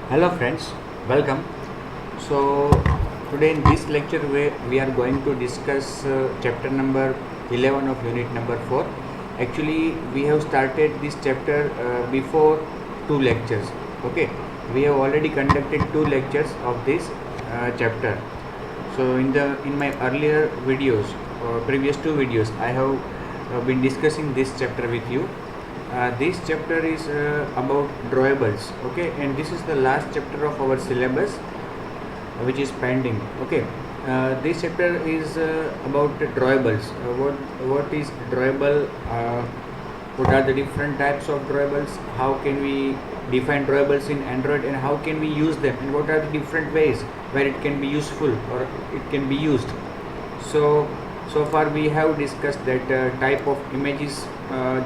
Hello friends, welcome. So today in this lecture we are going to discuss chapter number 11 of unit number 4. Actually we have started this chapter before two lectures. Okay, we have already conducted two lectures of this chapter. So in my earlier videos, previous two videos, I have been discussing this chapter with you. This chapter is about drawables. Okay, and this is the last chapter of our syllabus, which is pending. Okay, this chapter is about drawables. What is drawable? What are the different types of drawables? How can we define drawables in Android, and how can we use them, and what are the different ways where it can be useful or it can be used? So far we have discussed that type of images.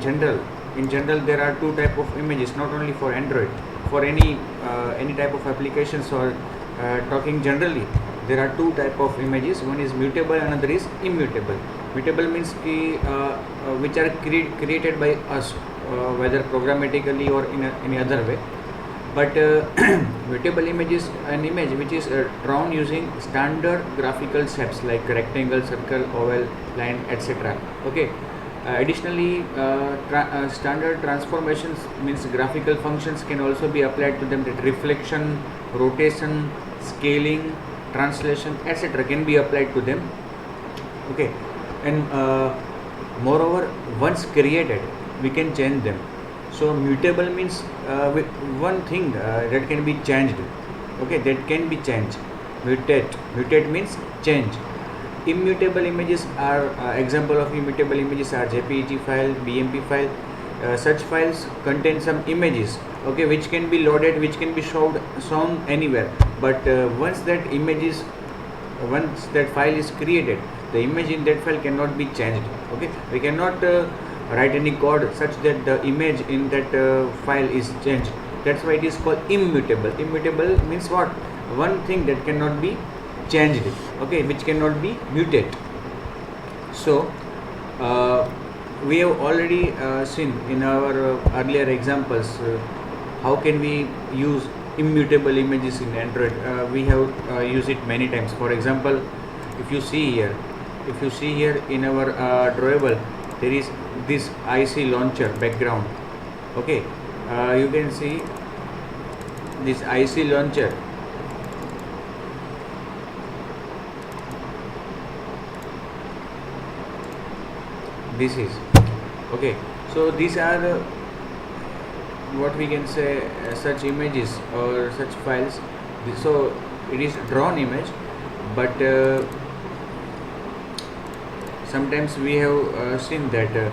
General In general there are two type of images, not only for Android, for any type of applications, or talking generally, there are two type of images. One is mutable, another is immutable. Mutable means which are created by us, whether programmatically or in any other way. But mutable image is an image which is drawn using standard graphical shapes like rectangle, circle, oval, line, etc. Okay. Additionally, standard transformations means graphical functions can also be applied to them, that reflection, rotation, scaling, translation, etc. can be applied to them. Okay, and moreover, once created, we can change them. So mutable means one thing that can be changed. Okay, that can be changed. Mutate means change. Immutable images are example of immutable images are JPEG file, BMP file. Such files contain some images, okay, which can be loaded, which can be shown anywhere. But once that file is created, the image in that file cannot be changed. Okay, we cannot write any code such that the image in that file is changed. That's why it is called immutable. Immutable means what? One thing that cannot be changed, okay, which cannot be mutate. So we have already seen in our earlier examples how can we use immutable images in Android. We have used it many times. For example, if you see here in our drawable, there is this IC launcher background. Okay, you can see this IC launcher. This is okay. So these are what we can say such images or such files. So it is drawn image, but sometimes we have seen that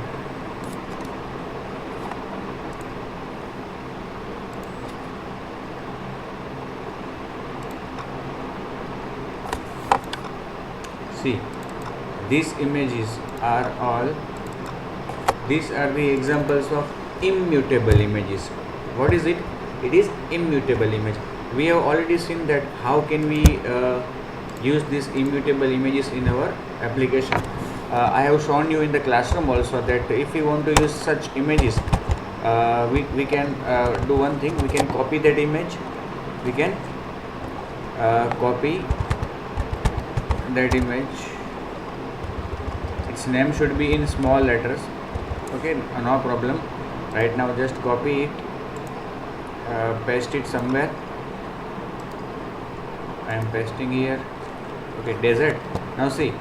see, these images are all, these are the examples of immutable images. What is it? It is immutable image. We have already seen that how can we use these immutable images in our application. I have shown you in the classroom also that if we want to use such images, we can do one thing. We can copy that image. We can copy that image. Its name should be in small letters. Okay, no problem. Right now just copy it, paste it somewhere. I am pasting here. Okay, desert. Now see,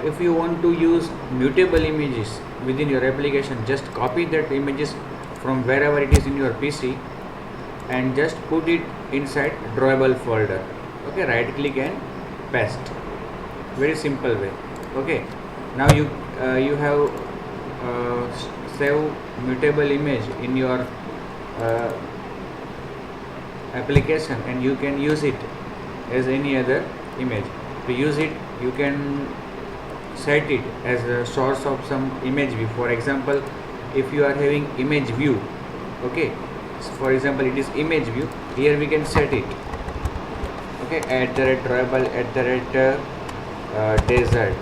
if you want to use mutable images within your application, just copy that images from wherever it is in your PC and just put it inside drawable folder. Okay, right click and paste. Very simple way. Okay, now you have save mutable image in your application, and you can use it as any other image. To use it, you can set it as a source of some image view. For example, if you are having image view, okay, so for example it is image view, here we can set it, okay, @drawable @desert.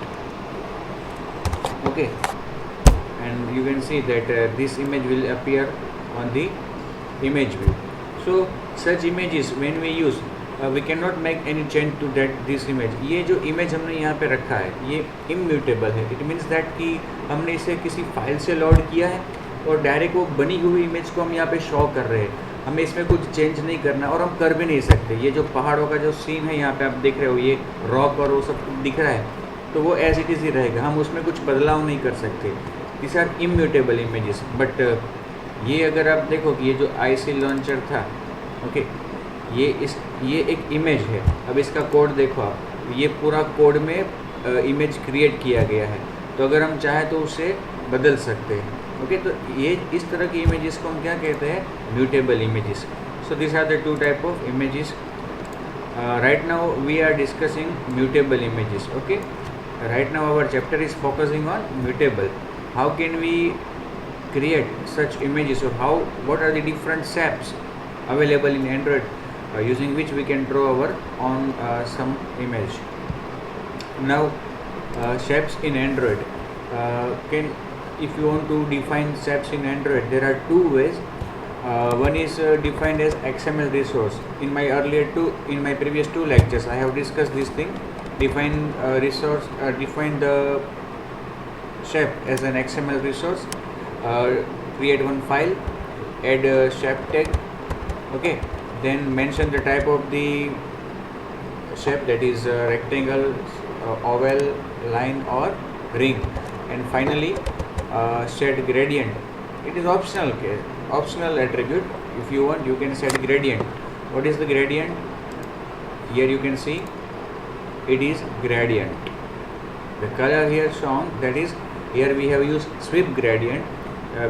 Okay, and you can see that this image will appear on the image view. So such images when we use we cannot make any change to that this image. ये जो image हमने यहाँ पे रखा है ये immutable है. It means that कि हमने इसे किसी फाइल से लोड किया है और डायरेक्ट वो बनी हुई इमेज को हम यहाँ पे शो कर रहे हैं. हमें इसमें कुछ चेंज नहीं करना और हम कर भी नहीं सकते. ये जो पहाड़ों का जो सीन है यहाँ पे आप देख रहे हो, ये रॉक और वो सब दिख रहा है, तो वो एज इट इज़ ही रहेगा. हम उसमें कुछ बदलाव नहीं कर सकते. This are immutable images. But ये अगर आप देखो कि ये जो आईसी लॉन्चर था, ओके, ये एक इमेज है. अब इसका कोड देखो आप, ये पूरा कोड में इमेज क्रिएट किया गया है. तो अगर हम चाहें तो उसे बदल सकते हैं. ओके, तो ये इस तरह की इमेजेस को हम क्या कहते हैं? Mutable images. So this are the two type of images. Right now we are discussing mutable images. Okay, right now our chapter is focusing on mutable. How can we create such images, or what are the different shapes available in Android using which we can draw our on some image. Now shapes in Android, if you want to define shapes in Android, there are two ways. One is defined as XML resource. In my previous two lectures I have discussed this thing. Define the shape as an XML resource, create one file, add a shape tag, okay, then mention the type of the shape, that is rectangle, oval, line or ring, and finally set gradient. It is optional attribute. If you want, you can set gradient. What is the gradient? Here you can see it is gradient. The color here shown, that is, here we have used sweep gradient,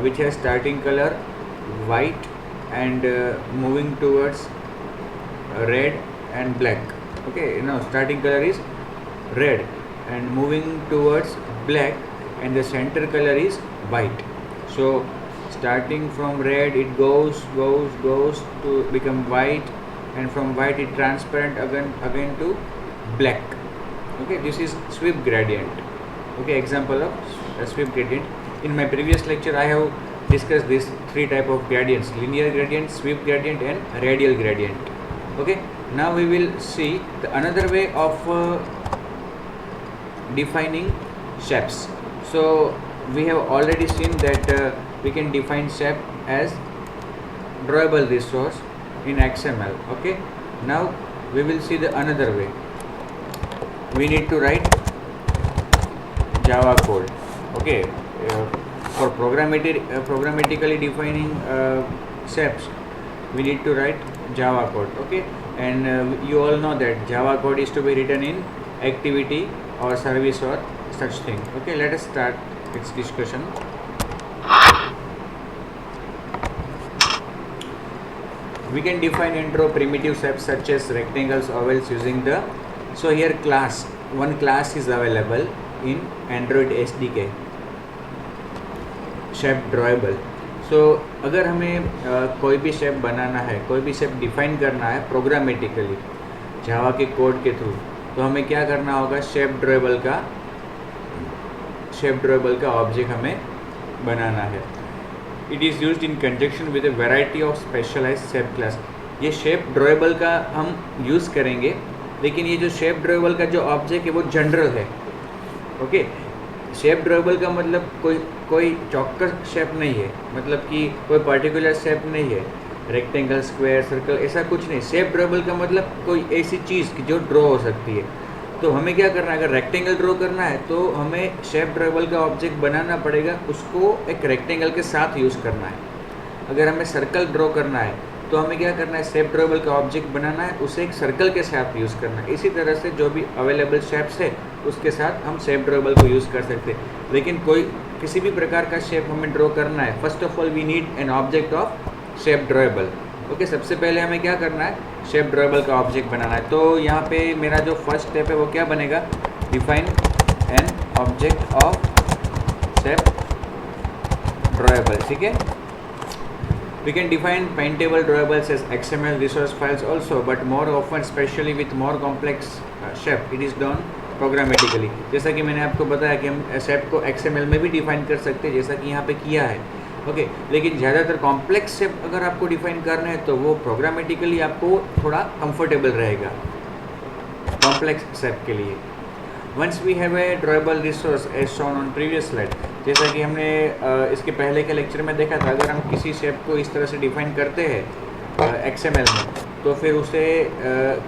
which has starting color white and moving towards red and black. Okay, now starting color is red and moving towards black, and the center color is white. So starting from red it goes to become white, and from white it transparent again to black. Okay, this is sweep gradient. Okay, example of a sweep gradient. In my previous lecture I have discussed these three type of gradients: linear gradient, sweep gradient and radial gradient. Okay, now we will see another way of defining shapes. So we have already seen that we can define shape as drawable resource in XML. Okay, now we will see the another way. We need to write Java code. Okay, for programmatically defining shapes, we need to write Java code. Okay, and you all know that Java code is to be written in activity or service or such thing. Okay, let us start its discussion. We can define intro primitive shapes such as rectangles, ovals using the, so here one class is available in Android SDK, shape drawable. So अगर हमें कोई भी shape बनाना है, कोई भी shape define करना है programmatically जावा के कोड के थ्रू, तो हमें क्या करना होगा? शेप ड्रॉएबल का ऑब्जेक्ट हमें बनाना है. It is used in conjunction with a variety of specialized shape class. ये शेप ड्रॉएबल का हम यूज़ करेंगे, लेकिन ये जो शेप ड्रॉएबल का जो ऑब्जेक्ट है वो जनरल है. ओके, शेप ड्रॉएबल का मतलब कोई चौक्कस शेप नहीं है, मतलब कि कोई पर्टिकुलर शेप नहीं है, रेक्टेंगल, स्क्वायर, सर्कल, ऐसा कुछ नहीं. शेप ड्रॉएबल का मतलब कोई ऐसी चीज़ जो ड्रॉ हो सकती है. तो हमें क्या करना है? अगर रेक्टेंगल ड्रॉ करना है तो हमें शेप ड्रॉएबल का ऑब्जेक्ट बनाना पड़ेगा, उसको एक रेक्टेंगल के साथ यूज़ करना है. अगर हमें सर्कल ड्रॉ करना है तो हमें क्या करना है? शेप ड्रॉएबल का ऑब्जेक्ट बनाना है, उसे एक सर्कल के साथ यूज़ करना है. इसी तरह से जो भी अवेलेबल शेप्स है उसके साथ हम शेप ड्रॉएबल को यूज़ कर सकते हैं. लेकिन किसी भी प्रकार का शेप हमें ड्रॉ करना है, first of all we need an object of shape drawable. Okay, सबसे पहले हमें क्या करना है? शेप ड्रॉएबल का ऑब्जेक्ट बनाना है. तो यहाँ पे मेरा जो फर्स्ट स्टेप है वो क्या बनेगा? Define N object of shape drawable. ठीक है, we can define paintable drawables as XML resource files also, but more often, especially with more complex shape, it is done programmatically. जैसा कि मैंने आपको बताया कि हम शेप को XML में भी डिफाइन कर सकते हैं, जैसा कि यहाँ पे किया है. ओके लेकिन ज़्यादातर कॉम्प्लेक्स शेप अगर आपको डिफाइन करना है तो वो प्रोग्रामेटिकली आपको थोड़ा कंफर्टेबल रहेगा कॉम्प्लेक्स शेप के लिए. Once we have a drawable resource as shown on previous slide, जैसा कि हमने इसके पहले के लेक्चर में देखा था, अगर हम किसी शेप को इस तरह से डिफाइन करते हैं XML में तो फिर उसे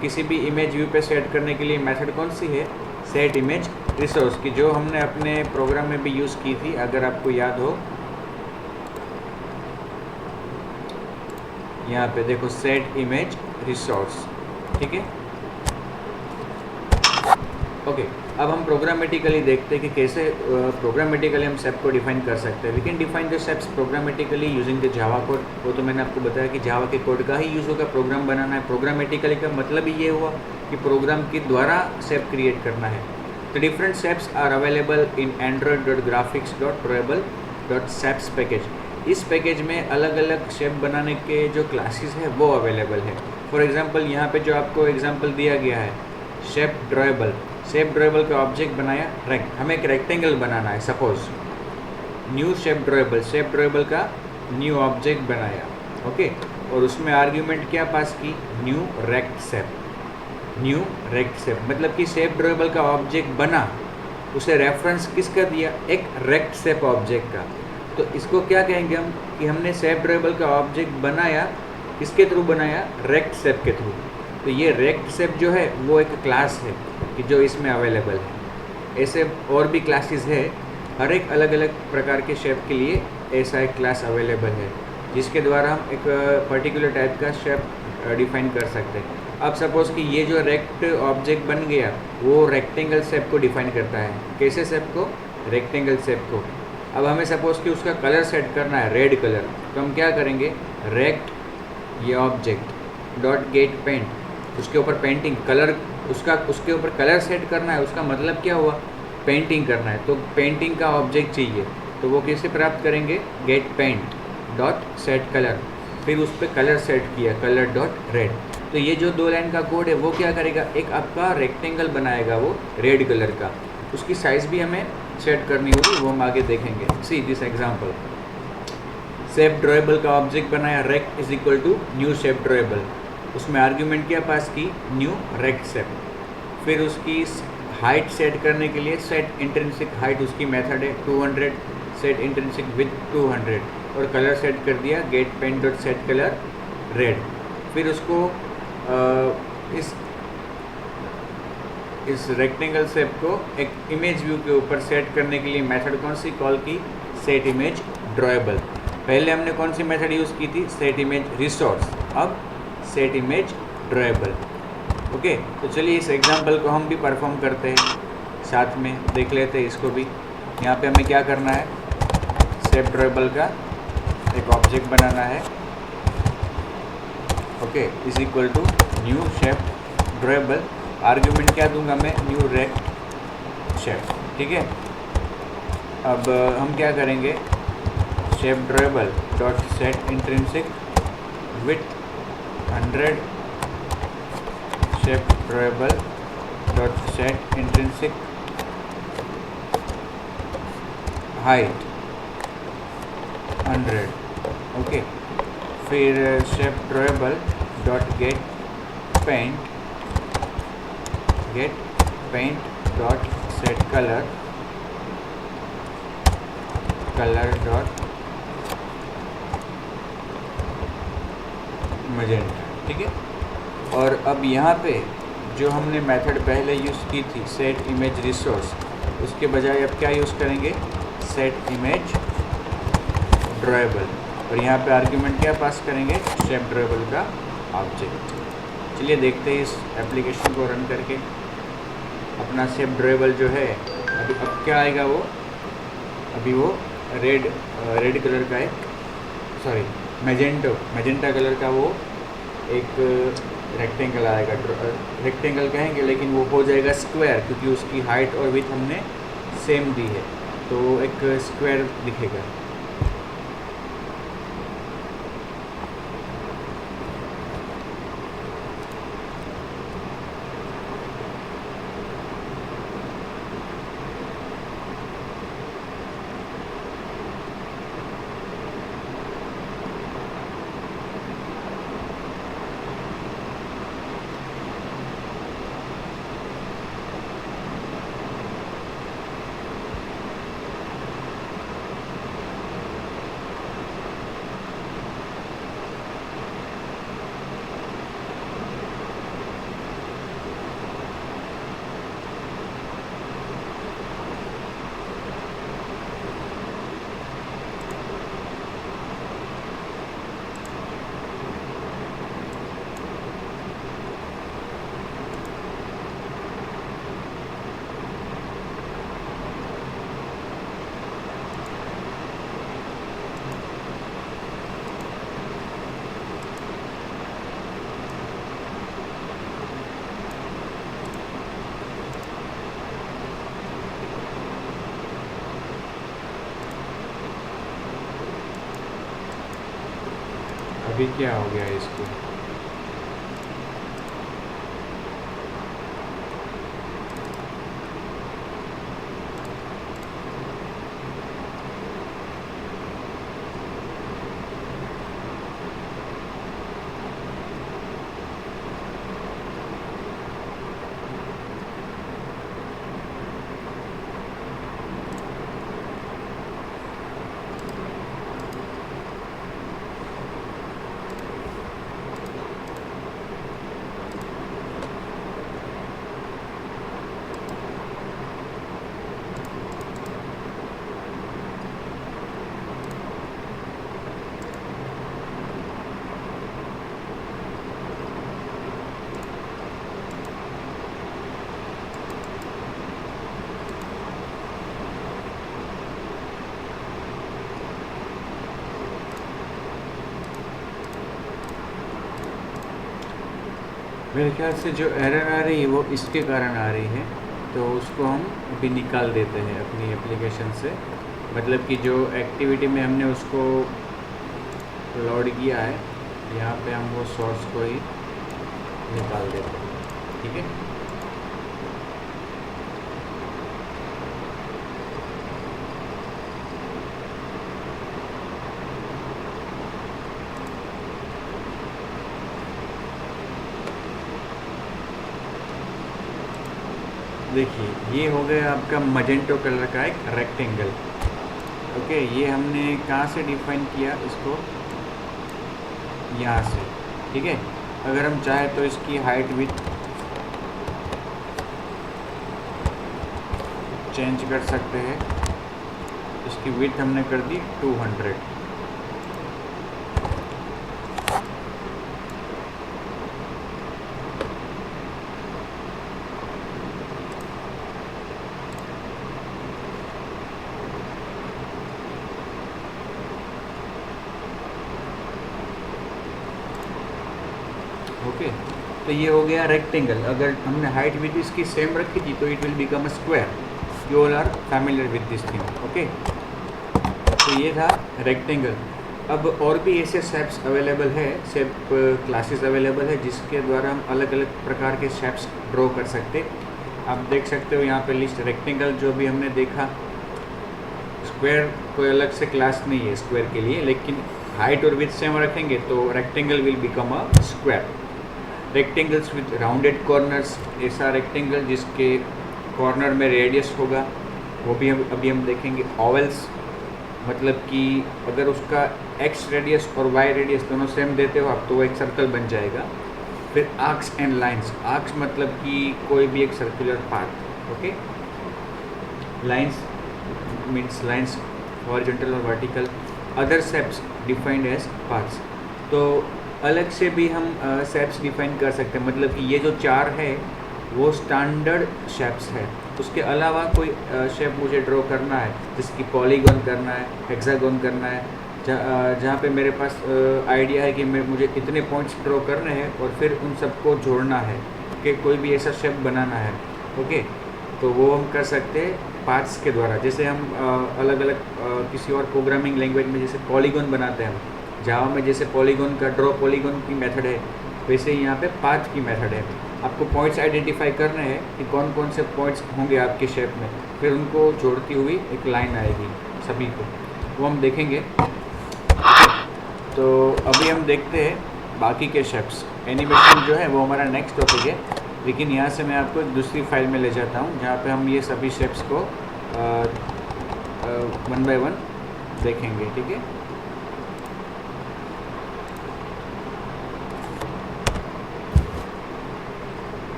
किसी भी इमेज व्यू पे सेट करने के लिए मेथड कौन सी है, सेट इमेज रिसोर्स की, जो हमने अपने प्रोग्राम में भी यूज़ की थी अगर आपको याद हो. यहाँ पे देखो सेट इमेज रिसोर्स, ठीक है. ओके अब हम प्रोग्रामेटिकली देखते हैं कि कैसे प्रोग्रामेटिकली हम सेप को डिफाइन कर सकते हैं. We can define the shapes programmatically using the Java code. वो तो मैंने आपको बताया कि जावा के कोड का ही यूज़ होगा प्रोग्राम बनाना है. प्रोग्रामेटिकली का मतलब ही ये हुआ कि प्रोग्राम के द्वारा सेप क्रिएट करना है. The different shapes are available in android.graphics.drawable.seps package. इस पैकेज में अलग अलग शेप बनाने के जो क्लासेस है वो अवेलेबल है. फॉर एग्जांपल यहाँ पे जो आपको एग्जांपल दिया गया है शेप ड्रॉएबल. शेप ड्रॉएबल का ऑब्जेक्ट बनाया हमें एक रेक्टेंगल बनाना है सपोज. न्यू शेप ड्रॉएबल का न्यू ऑब्जेक्ट बनाया. ओके और उसमें आर्ग्यूमेंट क्या पास की, न्यू रेक्ट शेप. मतलब कि शेप ड्रॉएबल का ऑब्जेक्ट बना, उसे रेफरेंस किसका दिया, एक रेक्ट शेप ऑब्जेक्ट का. तो इसको क्या कहेंगे हम कि हमने शेप ड्रॉएबल का ऑब्जेक्ट बनाया, किसके थ्रू बनाया, रेक्ट शेप के थ्रू. तो ये रेक्ट शेप जो है वो एक क्लास है कि जो इसमें अवेलेबल है. ऐसे और भी क्लासेस है, हर एक अलग अलग प्रकार के शेप के लिए ऐसा एक क्लास अवेलेबल है जिसके द्वारा हम एक पर्टिकुलर टाइप का शेप डिफाइन कर सकते हैं. अब सपोज़ कि ये जो रेक्ट ऑब्जेक्ट बन गया वो रेक्टेंगल शेप को डिफाइन करता है. कैसे शेप को, रेक्टेंगल शेप को. अब हमें सपोज़ कि उसका कलर सेट करना है रेड कलर, तो हम क्या करेंगे, रेक्ट ये ऑब्जेक्ट डॉट गेट पेंट, उसके ऊपर पेंटिंग कलर, उसके ऊपर कलर सेट करना है. उसका मतलब क्या हुआ, पेंटिंग करना है. तो पेंटिंग का ऑब्जेक्ट चाहिए तो वो कैसे प्राप्त करेंगे, get paint dot set colour. फिर उस पर कलर सेट किया, कलर डॉट रेड. तो ये जो 2 लाइन का कोड है वो क्या करेगा, एक आपका रेक्टेंगल बनाएगा वो रेड कलर का. उसकी साइज़ भी हमें सेट करनी होगी, वो हम आगे देखेंगे. See this example, shape drawable का ऑब्जेक्ट बनाया, rect is equal to new shape drawable. उसमें आर्ग्यूमेंट क्या पास की, न्यू रेक्ट शेप. फिर उसकी हाइट सेट करने के लिए सेट इंट्रिंसिक हाइट उसकी मेथड है 200, सेट इंट्रिंसिक विथ 200. और कलर सेट कर दिया, get paint dot set colour red. फिर उसको इस रेक्टेंगल शेप को एक इमेज व्यू के ऊपर सेट करने के लिए मेथड कौन सी कॉल की, सेट इमेज ड्रॉएबल. पहले हमने कौन सी मेथड यूज़ की थी, सेट इमेज रिसोर्स. अब सेट इमेज ड्रॉएबल. ओके तो चलिए इस एग्जांपल को हम भी परफॉर्म करते हैं, साथ में देख लेते हैं इसको भी. यहाँ पे हमें क्या करना है, शेप ड्रॉएबल का एक ऑब्जेक्ट बनाना है. Okay is equal to new shape drawable. Argument क्या दूंगा मैं, न्यू रेक्ट शेप. ठीक है. अब हम क्या करेंगे, shape drawable dot set intrinsic width 100 shape drawable dot set intrinsic height 100. Okay फिर shape drawable dot get paint dot set colour dot magenta. ठीक है. और अब यहाँ पे जो हमने मेथड पहले यूज़ की थी सेट इमेज रिसोर्स, उसके बजाय अब क्या यूज़ करेंगे, सेट इमेज ड्रॉएबल. और यहाँ पे आर्ग्यूमेंट क्या पास करेंगे, शेप ड्रॉएबल का ऑब्जेक्ट. चलिए देखते हैं इस एप्लीकेशन को रन करके. अपना शेप ड्रॉएबल जो है अभी अब क्या आएगा, वो अभी वो रेड कलर का एक मैजेंटा कलर का वो एक रेक्टेंगल आएगा. रेक्टेंगल कहेंगे लेकिन वो हो जाएगा स्क्वायर, क्योंकि उसकी हाइट और विड्थ हमने सेम दी है, तो एक स्क्वायर दिखेगा. अभी क्या हो गया इसको? मेरे ख्याल से जो एरर आ रही है वो इसके कारण आ रही है, तो उसको हम अभी निकाल देते हैं अपनी एप्लीकेशन से। मतलब कि जो एक्टिविटी में हमने उसको लोड किया है, यहाँ पे हम वो सोर्स को ही निकाल देते हैं, ठीक है। देखिए ये हो गया आपका मजेंटो कलर का एक रेक्टेंगल। ओके, ये हमने कहाँ से डिफाइन किया इसको? यहाँ से, ठीक है। अगर हम चाहें तो इसकी हाइट विड्थ चेंज कर सकते हैं। इसकी विड्थ हमने कर दी 200। ओके, तो ये हो गया रेक्टेंगल। अगर हमने हाइट विथ इसकी सेम रखी थी तो it will become a square. You all are familiar with this thing, okay. तो ये था रेक्टेंगल। अब और भी ऐसे शेप्स अवेलेबल है, शेप क्लासेस अवेलेबल है जिसके द्वारा हम अलग अलग प्रकार के शेप्स ड्रॉ कर सकते। आप देख सकते हो यहाँ पे लिस्ट। रेक्टेंगल जो भी हमने देखा, स्क्वायर कोई अलग से क्लास नहीं है स्क्वायर के लिए, लेकिन हाइट और विथ सेम रखेंगे तो rectangle will become a square. Rectangles with rounded corners, ऐसा रेक्टेंगल जिसके कॉर्नर में रेडियस होगा, वो भी अभी हम देखेंगे। ओवल्स, मतलब कि अगर उसका एक्स रेडियस और वाई रेडियस दोनों सेम देते हो आप तो वो एक सर्कल बन जाएगा। फिर आर्क्स एंड लाइंस, आर्क्स मतलब कि कोई भी एक circular path, okay. Lines means lines horizontal और vertical. Other shapes defined as paths. तो अलग से भी हम शेप्स डिफाइन कर सकते हैं। मतलब कि ये जो चार है वो स्टैंडर्ड शेप्स है। उसके अलावा कोई शेप मुझे ड्रॉ करना है, जिसकी पॉलीगॉन करना है, हेक्सागोन करना है, जहाँ पे मेरे पास आइडिया है कि मुझे इतने पॉइंट्स ड्रॉ करने हैं और फिर उन सबको जोड़ना है, कि कोई भी ऐसा शेप बनाना है, ओके। तो वो हम कर सकते हैं पार्ट्स के द्वारा। जैसे हम अलग अलग किसी और प्रोग्रामिंग लैंग्वेज में जैसे पॉलीगॉन बनाते हैं हम, जावा में जैसे पॉलीगॉन का ड्रॉ पॉलीगॉन की मेथड है, वैसे ही यहाँ पे पाथ की मेथड है। आपको पॉइंट्स आइडेंटिफाई करने हैं कि कौन कौन से पॉइंट्स होंगे आपके शेप में, फिर उनको जोड़ती हुई एक लाइन आएगी सभी को, वो हम देखेंगे। तो अभी हम देखते हैं बाकी के शेप्स। एनिमेशन जो है वो हमारा नेक्स्ट टॉपिक है, लेकिन यहाँ से मैं आपको एक दूसरी फाइल में ले जाता हूँ जहाँ पे हम ये सभी शेप्स को 1 बाय 1 देखेंगे, ठीक है।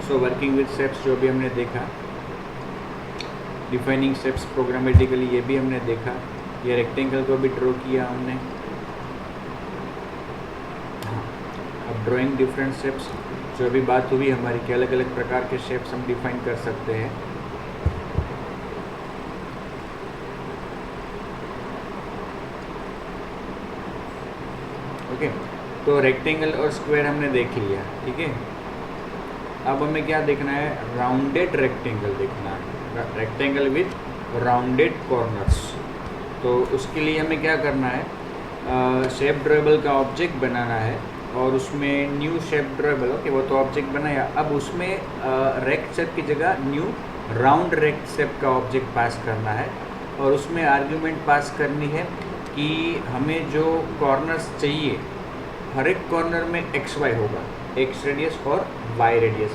सो वर्किंग विद शेप्स जो भी हमने देखा, डिफाइनिंग शेप्स प्रोग्रामेटिकली ये भी हमने देखा। ये रेक्टेंगल को भी ड्रॉ किया हमने। हाँ, अब ड्राइंग डिफरेंट शेप्स, जो अभी बात हुई हमारी कि अलग अलग प्रकार के शेप्स हम डिफाइन कर सकते हैं। ओके, तो रेक्टेंगल और स्क्वायर हमने देख लिया, ठीक है। अब हमें क्या देखना है? राउंडेड रेक्टेंगल देखना है, रेक्टेंगल विथ राउंडेड कॉर्नर्स। तो उसके लिए हमें क्या करना है? शेप ड्राइबल का ऑब्जेक्ट बनाना है और उसमें न्यू शेप ड्राइबल, ओके, वो तो ऑब्जेक्ट बनाया। अब उसमें रेक्ट शेप की जगह न्यू राउंड रेक्ट शेप का ऑब्जेक्ट पास करना है और उसमें आर्ग्यूमेंट पास करनी है कि हमें जो कॉर्नर्स चाहिए हर एक कॉर्नर में एक्स वाई होगा, एक्स रेडियस और वाई रेडियस।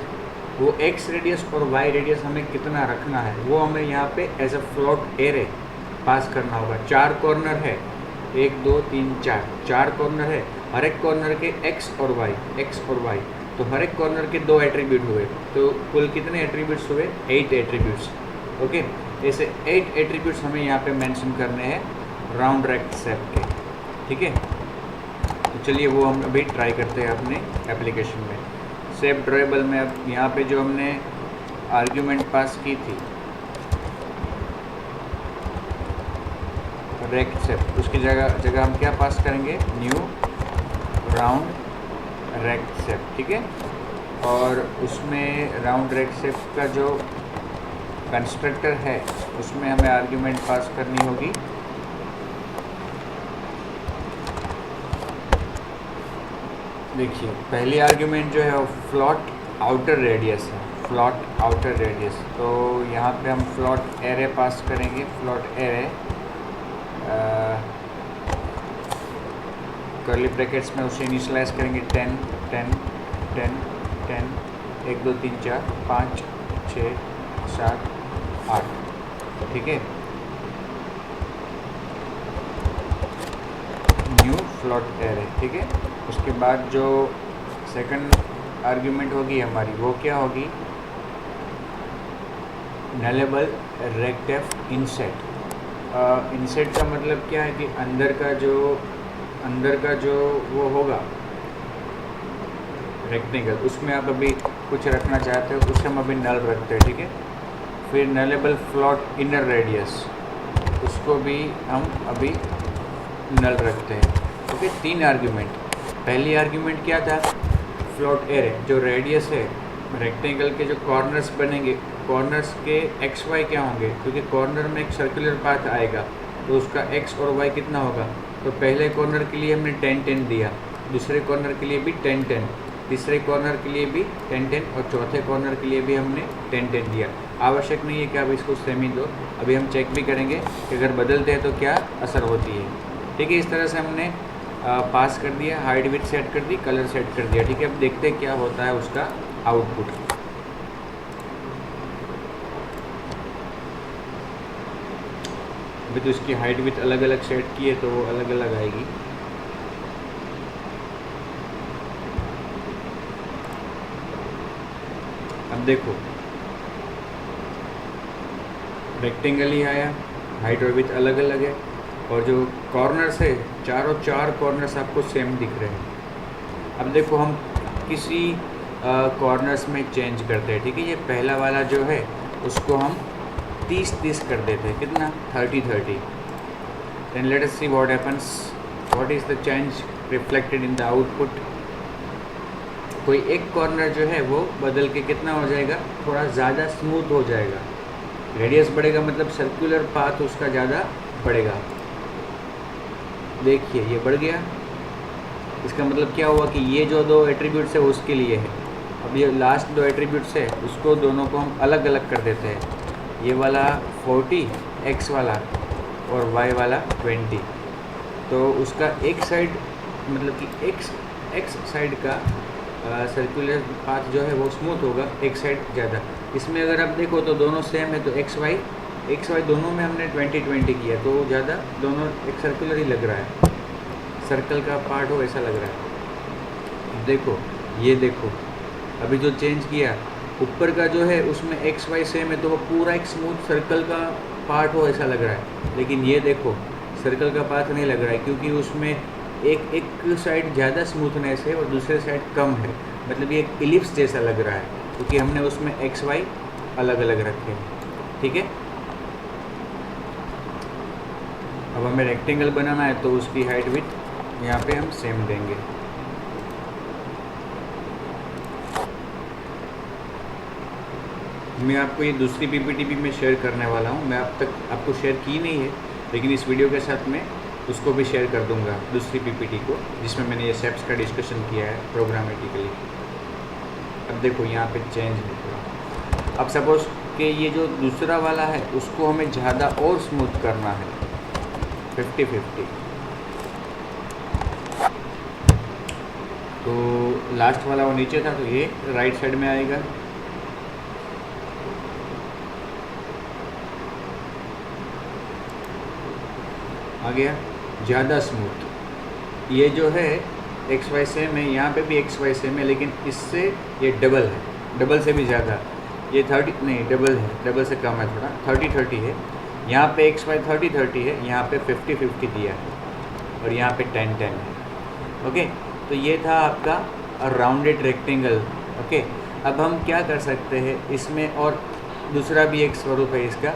वो एक्स रेडियस और वाई रेडियस हमें कितना रखना है वो हमें यहाँ पे एज अ फ्लोट एरे पास करना होगा। 4 कॉर्नर है, 1 2 3 4 कॉर्नर है, हर एक कॉर्नर के एक्स और वाई, तो हर एक कॉर्नर के 2 एट्रीब्यूट हुए, तो कुल कितने एट्रीब्यूट्स हुए? 8 एट्रीब्यूट्स। ओके, ऐसे 8 एट्रीब्यूट्स हमें यहाँ पे मेंशन करने हैं राउंड रेक्ट शेप के। ठीक है, तो चलिए वो हम अभी ट्राई करते हैं अपने एप्लीकेशन में। शेप ड्राइबल में अब यहाँ पे जो हमने आर्ग्यूमेंट पास की थी रेक्ट शेप, उसकी जगह हम क्या पास करेंगे? New round rect shape. ठीक है, और उसमें राउंड रेक्ट शेप का जो कंस्ट्रक्टर है उसमें हमें आर्ग्यूमेंट पास करनी होगी देखिए पहली आर्ग्यूमेंट जो है वो फ्लॉट आउटर रेडियस है, फ्लॉट आउटर रेडियस। तो यहाँ पे हम फ्लॉट एरे पास करेंगे, फ्लॉट एरे कर्ली ब्रैकेट्स में उसे इनिशियलाइज करेंगे 10 10 10 10 1 2 3 4 5 6 7 8। ठीक है, न्यू फ्लॉट एरे। ठीक है, उसके बाद जो सेकंड आर्ग्यूमेंट होगी हमारी वो क्या होगी? नलेबल रेक्टेफ इनसेट। इनसेट का मतलब क्या है कि अंदर का जो वो होगा रेक्टेंगल, उसमें आप अभी कुछ रखना चाहते हो, उसे हम अभी नल रखते हैं। ठीक है, फिर नलेबल फ्लॉट इनर रेडियस, उसको भी हम अभी नल रखते हैं। Okay, 3 argument. पहली आर्ग्यूमेंट क्या था? फ्लॉट एरे, जो रेडियस है रेक्टेंगल के जो कॉर्नर्स बनेंगे, कॉर्नर्स के एक्स वाई क्या होंगे? क्योंकि कॉर्नर में एक सर्कुलर पाथ आएगा तो उसका एक्स और वाई कितना होगा? तो पहले कॉर्नर के लिए हमने 10 10 दिया, दूसरे कॉर्नर के लिए भी 10 10, तीसरे कॉर्नर के लिए भी 10 10 और चौथे कॉर्नर के लिए भी हमने 10 10 दिया। आवश्यक नहीं है कि आप इसको सेम ही दो, अभी हम चेक भी करेंगे कि अगर बदलते हैं तो क्या असर होती है। ठीक है, इस तरह से हमने पास कर दिया, हाइट विड्थ सेट कर दी, कलर सेट कर दिया। ठीक है, अब देखते हैं क्या होता है उसका आउटपुट। अभी तो इसकी हाइट विड्थ अलग अलग सेट की है तो वो अलग अलग आएगी। अब देखो रेक्टेंगल ही आया, हाइट और विड्थ अलग अलग है, और जो कॉर्नर्स है चारों 4 कॉर्नर्स आपको सेम दिख रहे हैं। अब देखो हम किसी कॉर्नर्स में चेंज करते हैं। ठीक है, ये पहला वाला जो है उसको हम 30 30 कर देते हैं। कितना? 30 30। Then let us see what happens, what is the change reflected in the output. कोई एक कॉर्नर जो है वो बदल के कितना हो जाएगा? थोड़ा ज़्यादा स्मूथ हो जाएगा। रेडियस बढ़ेगा मतलब सर्कुलर पाथ उसका ज़्यादा बढ़ेगा। देखिए ये बढ़ गया, इसका मतलब क्या हुआ कि ये जो 2 एट्रीब्यूट्स है उसके लिए है। अब ये लास्ट 2 एट्रीब्यूट्स है उसको दोनों को हम अलग अलग कर देते हैं। ये वाला 40 एक्स वाला और वाई वाला 20। तो उसका एक साइड मतलब कि एक्स साइड का सर्कुलर पाथ जो है वो स्मूथ होगा, एक साइड ज़्यादा। इसमें अगर आप देखो तो दोनों सेम है, तो एक्स वाई दोनों में हमने 20 20 किया तो ज़्यादा दोनों एक सर्कुलर ही लग रहा है, सर्कल का पार्ट हो ऐसा लग रहा है। देखो ये देखो अभी जो चेंज किया ऊपर का जो है उसमें एक्स वाई सेम है तो वो पूरा एक स्मूथ सर्कल का पार्ट हो ऐसा लग रहा है। लेकिन ये देखो सर्कल का पाथ नहीं लग रहा है क्योंकि उसमें एक साइड ज़्यादा स्मूथनेस है और दूसरे साइड कम है, मतलब ये एक इलिप्स जैसा लग रहा है क्योंकि हमने उसमें एक्स वाई अलग अलग रखे हैं। ठीक है, अब हमें रेक्टेंगल बनाना है तो उसकी हाइट विड्थ यहाँ पे हम सेम देंगे। मैं आपको ये दूसरी पीपीटी भी मैं शेयर करने वाला हूँ, मैं अब तक आपको शेयर की नहीं है लेकिन इस वीडियो के साथ मैं उसको भी शेयर कर दूंगा, दूसरी पीपीटी को जिसमें मैंने ये स्टेप्स का डिस्कशन किया है प्रोग्रामेटिकली। अब देखो यहाँ पे चेंज है थोड़ा। अब सपोज कि ये जो दूसरा वाला है उसको हमें ज़्यादा और स्मूथ करना है, 50-50। तो लास्ट वाला वो नीचे था, तो ये राइट साइड में आएगा। आ गया ज़्यादा स्मूथ। ये जो है XY सेम है, यहाँ पे भी XY सेम है, लेकिन इससे ये डबल है, डबल से भी ज़्यादा। ये 30 नहीं, डबल है, डबल से कम है थोड़ा, 30-30 है। यहाँ पे XY 30-30 है, यहाँ पे 50-50 दिया है, और यहाँ पे 10-10 है। ओके, तो ये था आपका राउंडेड रेक्टेंगल। ओके, अब हम क्या कर सकते हैं इसमें, और दूसरा भी एक स्वरूप है इसका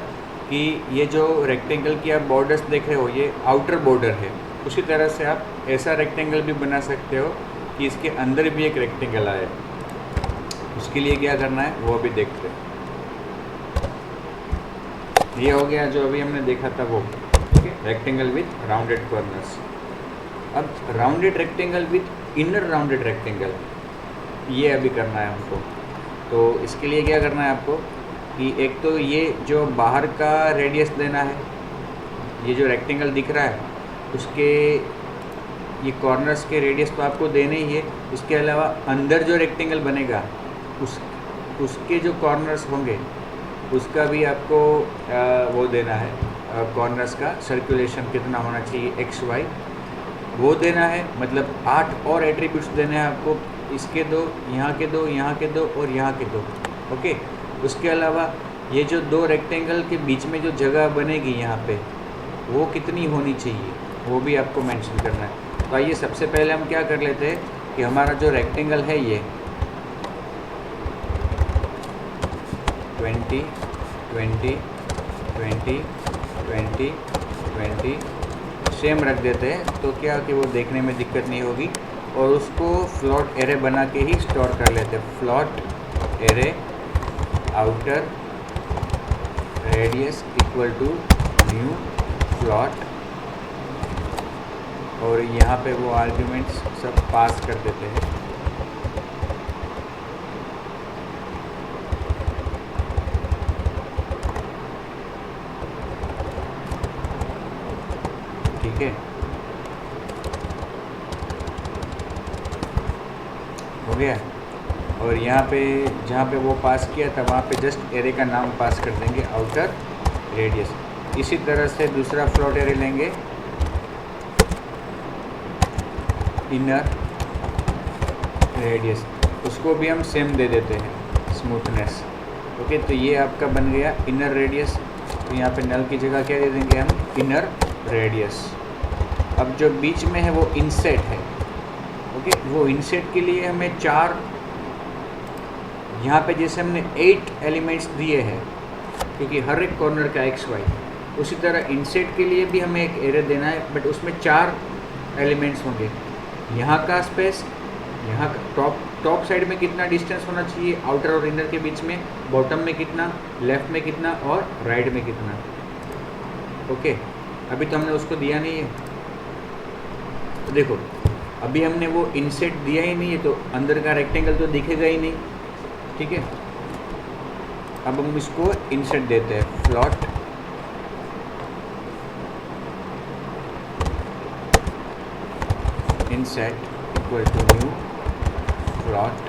कि ये जो रेक्टेंगल की आप बॉर्डर्स देख रहे हो, ये आउटर बॉर्डर है। उसी तरह से आप ऐसा रेक्टेंगल भी बना सकते हो कि इसके अंदर भी एक रेक्टेंगल आए। उसके लिए क्या करना है वो अभी देखते हैं। ये हो गया जो अभी हमने देखा था वो, ठीक है, रेक्टेंगल विथ राउंडेड कॉर्नर्स। अब rounded rectangle with inner rounded rectangle, ये अभी करना है हमको। तो इसके लिए क्या करना है आपको कि एक तो ये जो बाहर का रेडियस देना है, ये जो रेक्टेंगल दिख रहा है उसके ये कॉर्नर्स के रेडियस तो आपको देने ही है। उसके अलावा अंदर जो रेक्टेंगल बनेगा उसके जो कॉर्नर्स होंगे उसका भी आपको वो देना है, कॉर्नर्स का सर्कुलेशन कितना होना चाहिए XY, वो देना है। मतलब 8 और एट्रीब्यूट्स देने हैं आपको, इसके दो, यहाँ के दो, यहाँ के दो और यहाँ के दो। ओके, उसके अलावा ये जो दो रेक्टेंगल के बीच में जो जगह बनेगी यहाँ पे, वो कितनी होनी चाहिए वो भी आपको मेंशन करना है। तो आइए सबसे पहले हम क्या कर लेते हैं कि हमारा जो रेक्टेंगल है ये 20, 20, 20, 20, 20 सेम रख देते हैं, तो क्या कि वो देखने में दिक्कत नहीं होगी। और उसको फ्लोट एरे बना के ही स्टोर कर लेते हैं। Float array outer radius equal to new float, और यहाँ पे वो आर्ग्यूमेंट्स सब पास कर देते हैं। ठीक है, हो गया। और यहाँ पे जहाँ पे वो पास किया था वहाँ पे जस्ट एरे का नाम पास कर देंगे, आउटर रेडियस। इसी तरह से दूसरा फ्लोट एरे लेंगे, इनर रेडियस, उसको भी हम सेम दे देते हैं, स्मूथनेस। ओके, तो ये आपका बन गया इनर रेडियस। तो यहाँ पे नल की जगह क्या दे देंगे हम, इनर रेडियस। अब जो बीच में है वो इनसेट है। ओके, वो इनसेट के लिए हमें 4, यहाँ पे जैसे हमने 8 एलिमेंट्स दिए हैं क्योंकि हर एक कॉर्नर का XY, उसी तरह इनसेट के लिए भी हमें एक एरे देना है, बट उसमें 4 एलिमेंट्स होंगे। यहाँ का स्पेस, यहाँ टॉप साइड में कितना डिस्टेंस होना चाहिए आउटर और इनर के बीच में, बॉटम में कितना, लेफ्ट में कितना और राइट में कितना। ओके, अभी तो हमने उसको दिया नहीं है। तो देखो अभी हमने वो इनसेट दिया ही नहीं है, तो अंदर का रेक्टेंगल तो दिखेगा ही नहीं। ठीक है, अब हम इसको इंसर्ट देते हैं, float insert equal to new float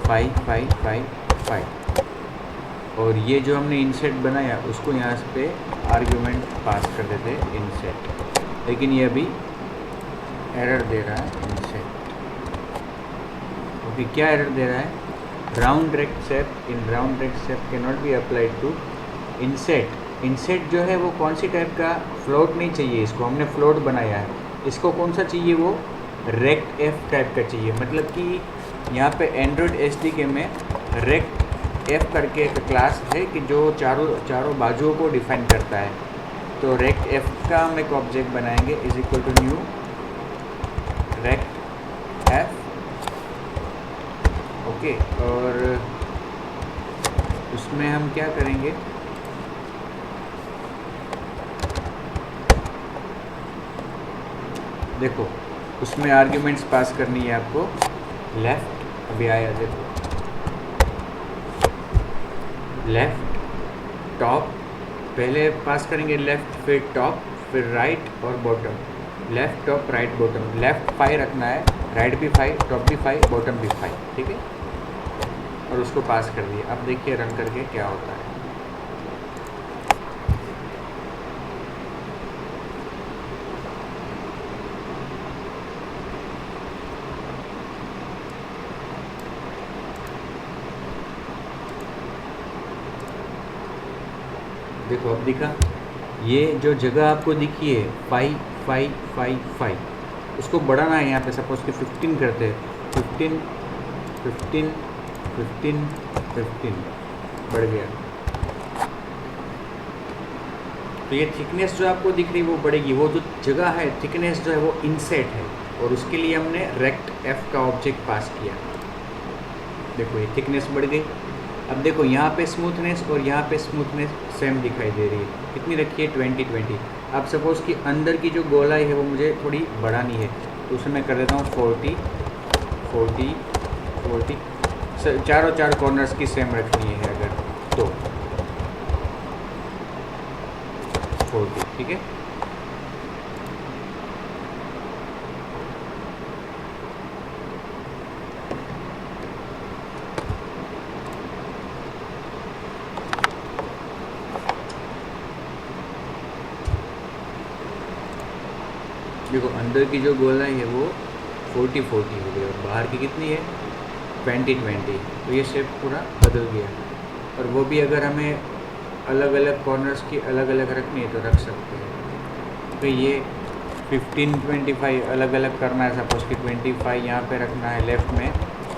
five five five five. और ये जो हमने इनसेट बनाया उसको यहाँ पे आर्ग्यूमेंट पास कर देते हैं इनसेट, लेकिन ये अभी एरर दे रहा है इनसेट। ओके, क्या एरर दे रहा है, round rect in round rect cannot be applied to inset. Inset जो है वो कौन सी टाइप का, फ्लोट नहीं चाहिए इसको, हमने फ्लोट बनाया है। इसको कौन सा चाहिए, वो रेक्ट एफ टाइप का चाहिए। मतलब कि यहाँ पे एंड्रॉयड SDK में रेक्ट रेक्ट एफ करके एक क्लास है कि जो चारों बाजुओं को डिफाइन करता है। तो रेक्ट एफ का हम एक ऑब्जेक्ट बनाएंगे is equal to new rect F. Okay, और उसमें हम क्या करेंगे, देखो उसमें आर्ग्यूमेंट्स पास करनी है आपको। लेफ्ट अभी आया, देखो लेफ्ट टॉप, पहले पास करेंगे लेफ्ट, फिर टॉप, फिर राइट और bottom. Left top right bottom, left 5 रखना है, राइट भी 5, टॉप भी 5, बॉटम भी 5, ठीक है। और उसको पास कर दिया। अब देखिए रन करके क्या होता है। देखो अब दिखा, ये जो जगह आपको दिखी है 5 5 5 5, उसको बढ़ाना है। यहाँ पे सपोज कि 15 करते हैं, 15 15 15 15 बढ़ गया। तो ये थिकनेस जो आपको दिख रही है वो बढ़ेगी। वो जो जगह है थिकनेस जो है वो इनसेट है, और उसके लिए हमने रेक्ट एफ का ऑब्जेक्ट पास किया। देखो ये थिकनेस बढ़ गई। अब देखो यहाँ पे स्मूथनेस और यहाँ पे स्मूथनेस सेम दिखाई दे रही है। कितनी रखी है, 20 20। अब सपोज़ कि अंदर की जो गोलाई है वो मुझे थोड़ी बढ़ानी है, तो उसे मैं कर देता हूँ 40 40 40। चार कॉर्नर्स की सेम रखनी है अगर तो 40, ठीक है। देखो अंदर की जो गोलाई है वो 40 40 हो गई, और बाहर की कितनी है, 20 20। तो ये शेप पूरा बदल गया। और वो भी अगर हमें अलग अलग कॉर्नर्स की अलग अलग रखनी है तो रख सकते हैं। तो ये 15 25 अलग अलग करना है। सपोज कि 25 यहाँ पे रखना है लेफ़्ट में,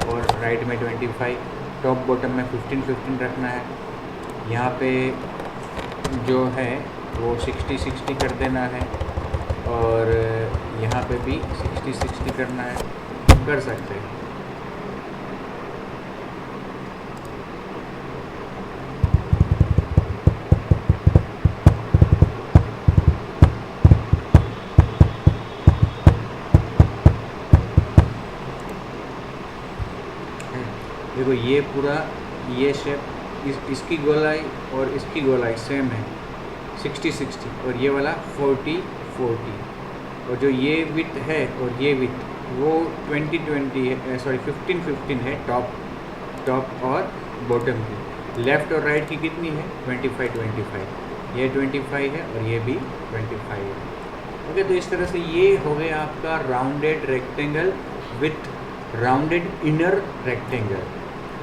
और राइट में 25। टॉप बॉटम में 15 15 रखना है। यहाँ पे जो है वो 60 60 कर देना है, और यहाँ पे भी 60 60 करना है, कर सकते हैं। देखो ये पूरा ये शेप इसकी गोलाई और इसकी गोलाई सेम है 60 60, और ये वाला 40 40। और जो ये विथ है और ये विथ वो 20 20 है, सॉरी 15 15 है टॉप और बॉटम की। लेफ़्ट और राइट की कितनी है, 25 25। ये 25 है और ये भी 25 है। ओके, तो इस तरह से ये हो गया आपका rounded rectangle with rounded inner rectangle,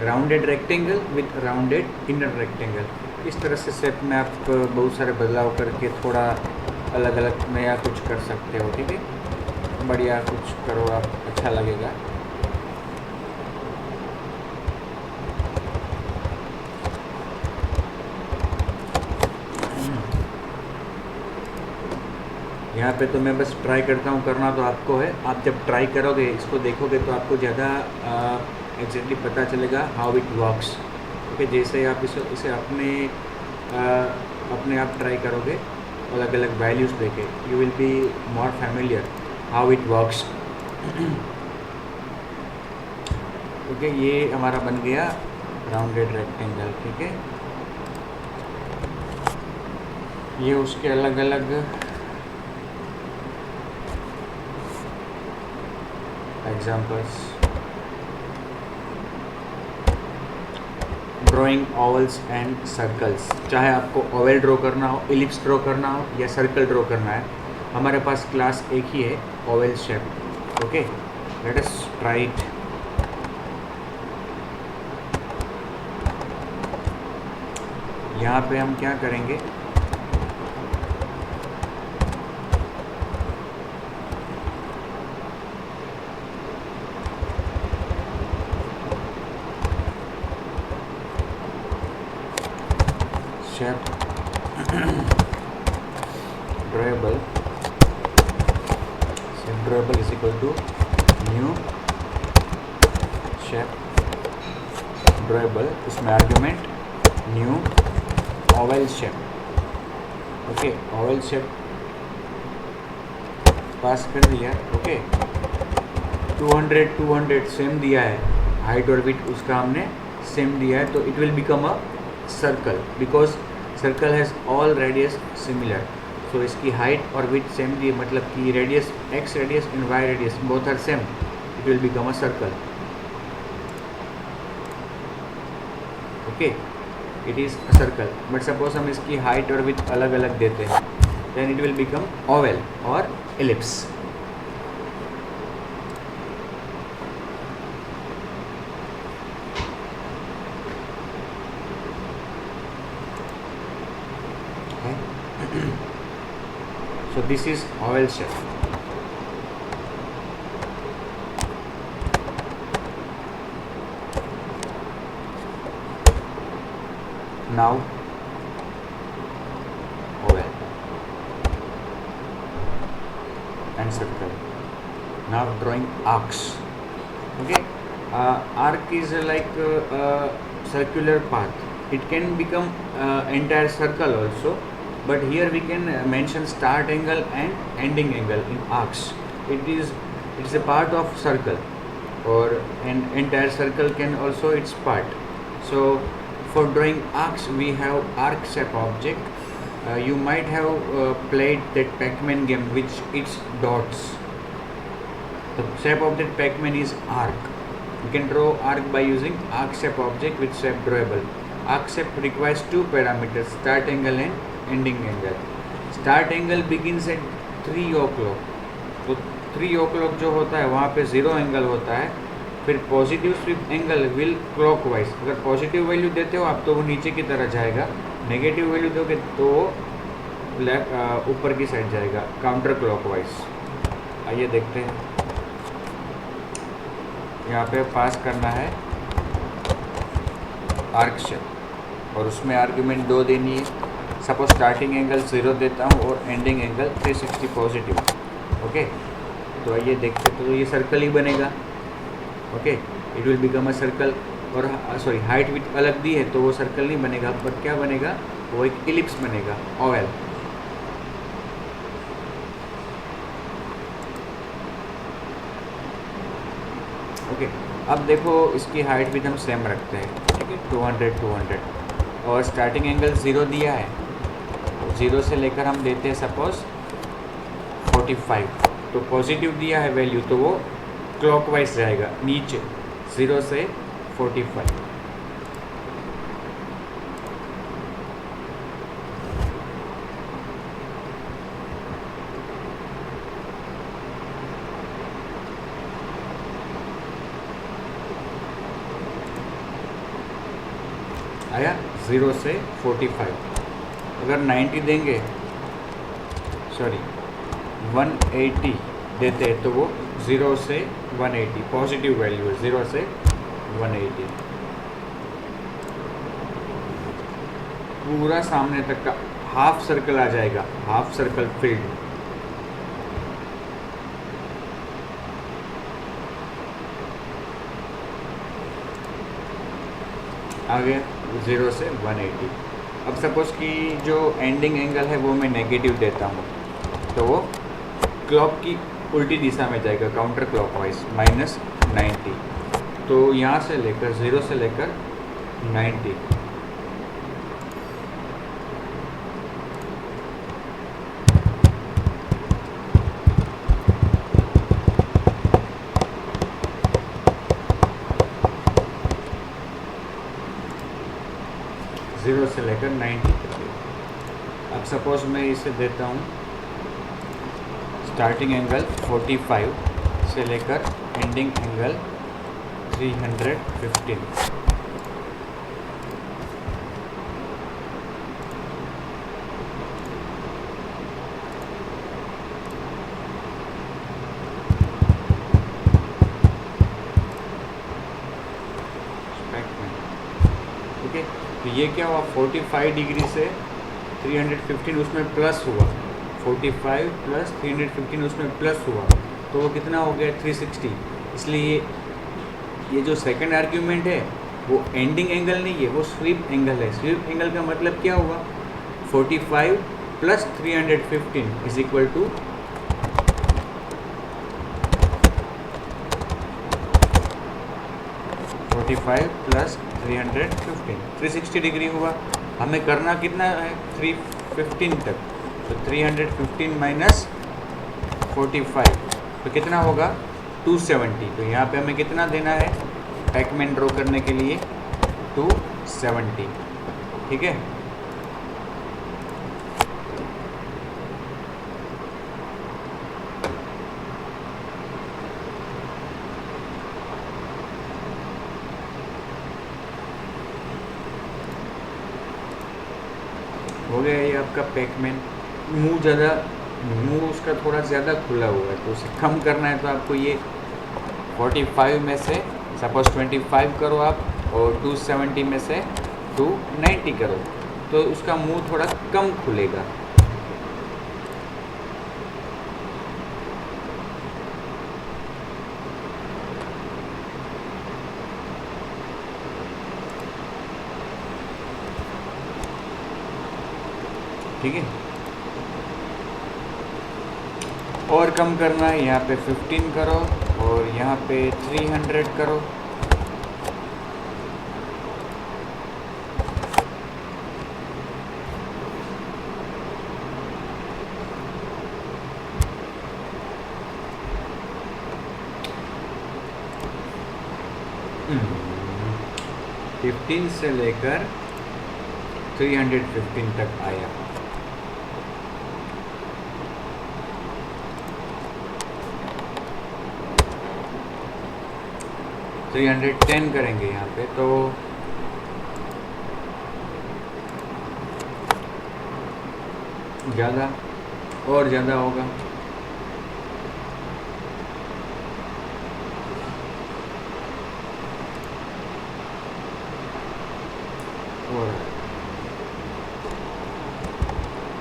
rounded rectangle with rounded inner rectangle. इस तरह से शेप में आप बहुत सारे बदलाव करके थोड़ा अलग अलग नया कुछ कर सकते हो, ठीक है। बढ़िया कुछ करो आप, अच्छा लगेगा। यहाँ पे तो मैं बस ट्राई करता हूँ, करना तो आपको है। आप जब ट्राई करोगे, इसको देखोगे तो आपको ज़्यादा एग्जैक्टली पता चलेगा हाउ इट वर्क्स। ओके, जैसे आप इसे अपने आप ट्राई करोगे अलग अलग वैल्यूज़ देके, you will be more familiar how it works. Okay, ये हमारा बन गया राउंडेड रेक्टेंगल, ठीक है। ये उसके अलग अलग examples. Drawing vowels and circles, चाहे आपको ओवल ड्रॉ करना हो, एलिप्स ड्रॉ करना हो या सर्कल ड्रॉ करना है, हमारे पास क्लास एक ही है, Oval shape. Okay, let us try it. यहाँ पे हम क्या करेंगे, drawable, sep drawable is equal to new shape drawable, इसमें argument new oval shape. Okay, oval shape pass कर दिया. ओके, 200 सेम दिया है, हाइट और विड्थ उसका हमने सेम दिया है, तो it will become a circle because circle has all radius similar. So इसकी हाइट और विड्थ सेम दी, मतलब कि radius X radius and Y radius both are same, it will become a circle. Okay, it is a circle. But suppose हम इसकी height और width अलग अलग देते हैं, then it will become oval और ellipse. So this is oval shape. Now oval and circle. Now drawing arcs. Okay, arc is like a circular path. It can become entire circle also. But here we can mention start angle and ending angle in arcs. It's a part of circle, or an entire circle can also its part. So for drawing arcs we have arc shape object. You might have played that Pac-Man game which it's dots. The shape of that Pac-Man is arc. You can draw arc by using arc shape object with shape drawable. Arc shape requires two parameters, start angle and ending angle. Start angle begins at 3 o'clock. तो 3 o'clock जो होता है वहाँ पे 0 angle होता है. फिर positive sweep angle will clockwise. अगर पॉजिटिव वैल्यू देते हो आप तो वो नीचे की तरह जाएगा, नेगेटिव वैल्यू दोगे तो ऊपर की साइड जाएगा, काउंटर क्लॉकवाइज. आइए देखते हैं. यहाँ पे पास करना है आर्क शेप और उसमें आर्ग्यूमेंट 2 देनी है. सपोज स्टार्टिंग एंगल 0 देता हूँ और एंडिंग एंगल 360 पॉजिटिव. ओके, तो आइए देखते हैं. तो ये सर्कल ही बनेगा. Okay, it will become a circle. और सॉरी, हाइट विथ अलग दी है तो वो सर्कल नहीं बनेगा, बट क्या बनेगा, वो एक इलिप्स बनेगा, ओवल. ओके, अब देखो इसकी हाइट विथ हम सेम रखते हैं. ठीक है, 200 और स्टार्टिंग एंगल 0 दिया है. 0 से लेकर हम देते हैं सपोज 45. तो पॉजिटिव दिया है वैल्यू तो वो क्लॉकवाइज जाएगा नीचे 0 से 45. आया 0 से 45. अगर 90 देंगे, सॉरी 180 देते हैं तो वो 0 से 180 पॉजिटिव वैल्यू है, 0 से 180. पूरा सामने तक का हाफ सर्कल आ जाएगा, हाफ सर्कल फील्ड. आ गया 0 से 180. अब सपोज कि जो एंडिंग एंगल है वो मैं नेगेटिव देता हूँ तो वो क्लॉक की उल्टी दिशा में जाएगा, काउंटर क्लॉकवाइज -90. तो यहाँ से लेकर 0 से लेकर 90 0 से लेकर 90 तक. अब सपोज मैं इसे देता हूँ स्टार्टिंग एंगल 45 से लेकर एंडिंग एंगल 315. ठीक है, तो ये क्या हुआ 45 डिग्री से 315 उसमें प्लस हुआ 45 प्लस 315 उसमें प्लस हुआ तो वो कितना हो गया 360। इसलिए ये जो सेकंड आर्ग्यूमेंट है वो एंडिंग एंगल नहीं है, वो स्वीप एंगल है। स्वीप एंगल का मतलब क्या हुआ, 45 plus 315 is equal to 45 plus 315, 360 degree हुआ। हमें करना कितना है 315 तक, तो 315 माइनस 45 तो कितना होगा 270। तो यहाँ पे हमें कितना देना है पैकमैन ड्रॉ करने के लिए 270, ठीक है। हो गया ये आपका पैकमैन। मुंह उसका थोड़ा ज़्यादा खुला हुआ है तो उसे कम करना है, तो आपको ये 45 में से सपोज 25 करो आप और 270 में से 290 करो तो उसका मुंह थोड़ा कम खुलेगा। ठीक है, और कम करना है, यहाँ पे 15 करो और यहाँ पे 300 करो। हम्म, 15 से लेकर 315 तक आया। तो 310 करेंगे यहाँ पे तो ज़्यादा और ज़्यादा होगा। और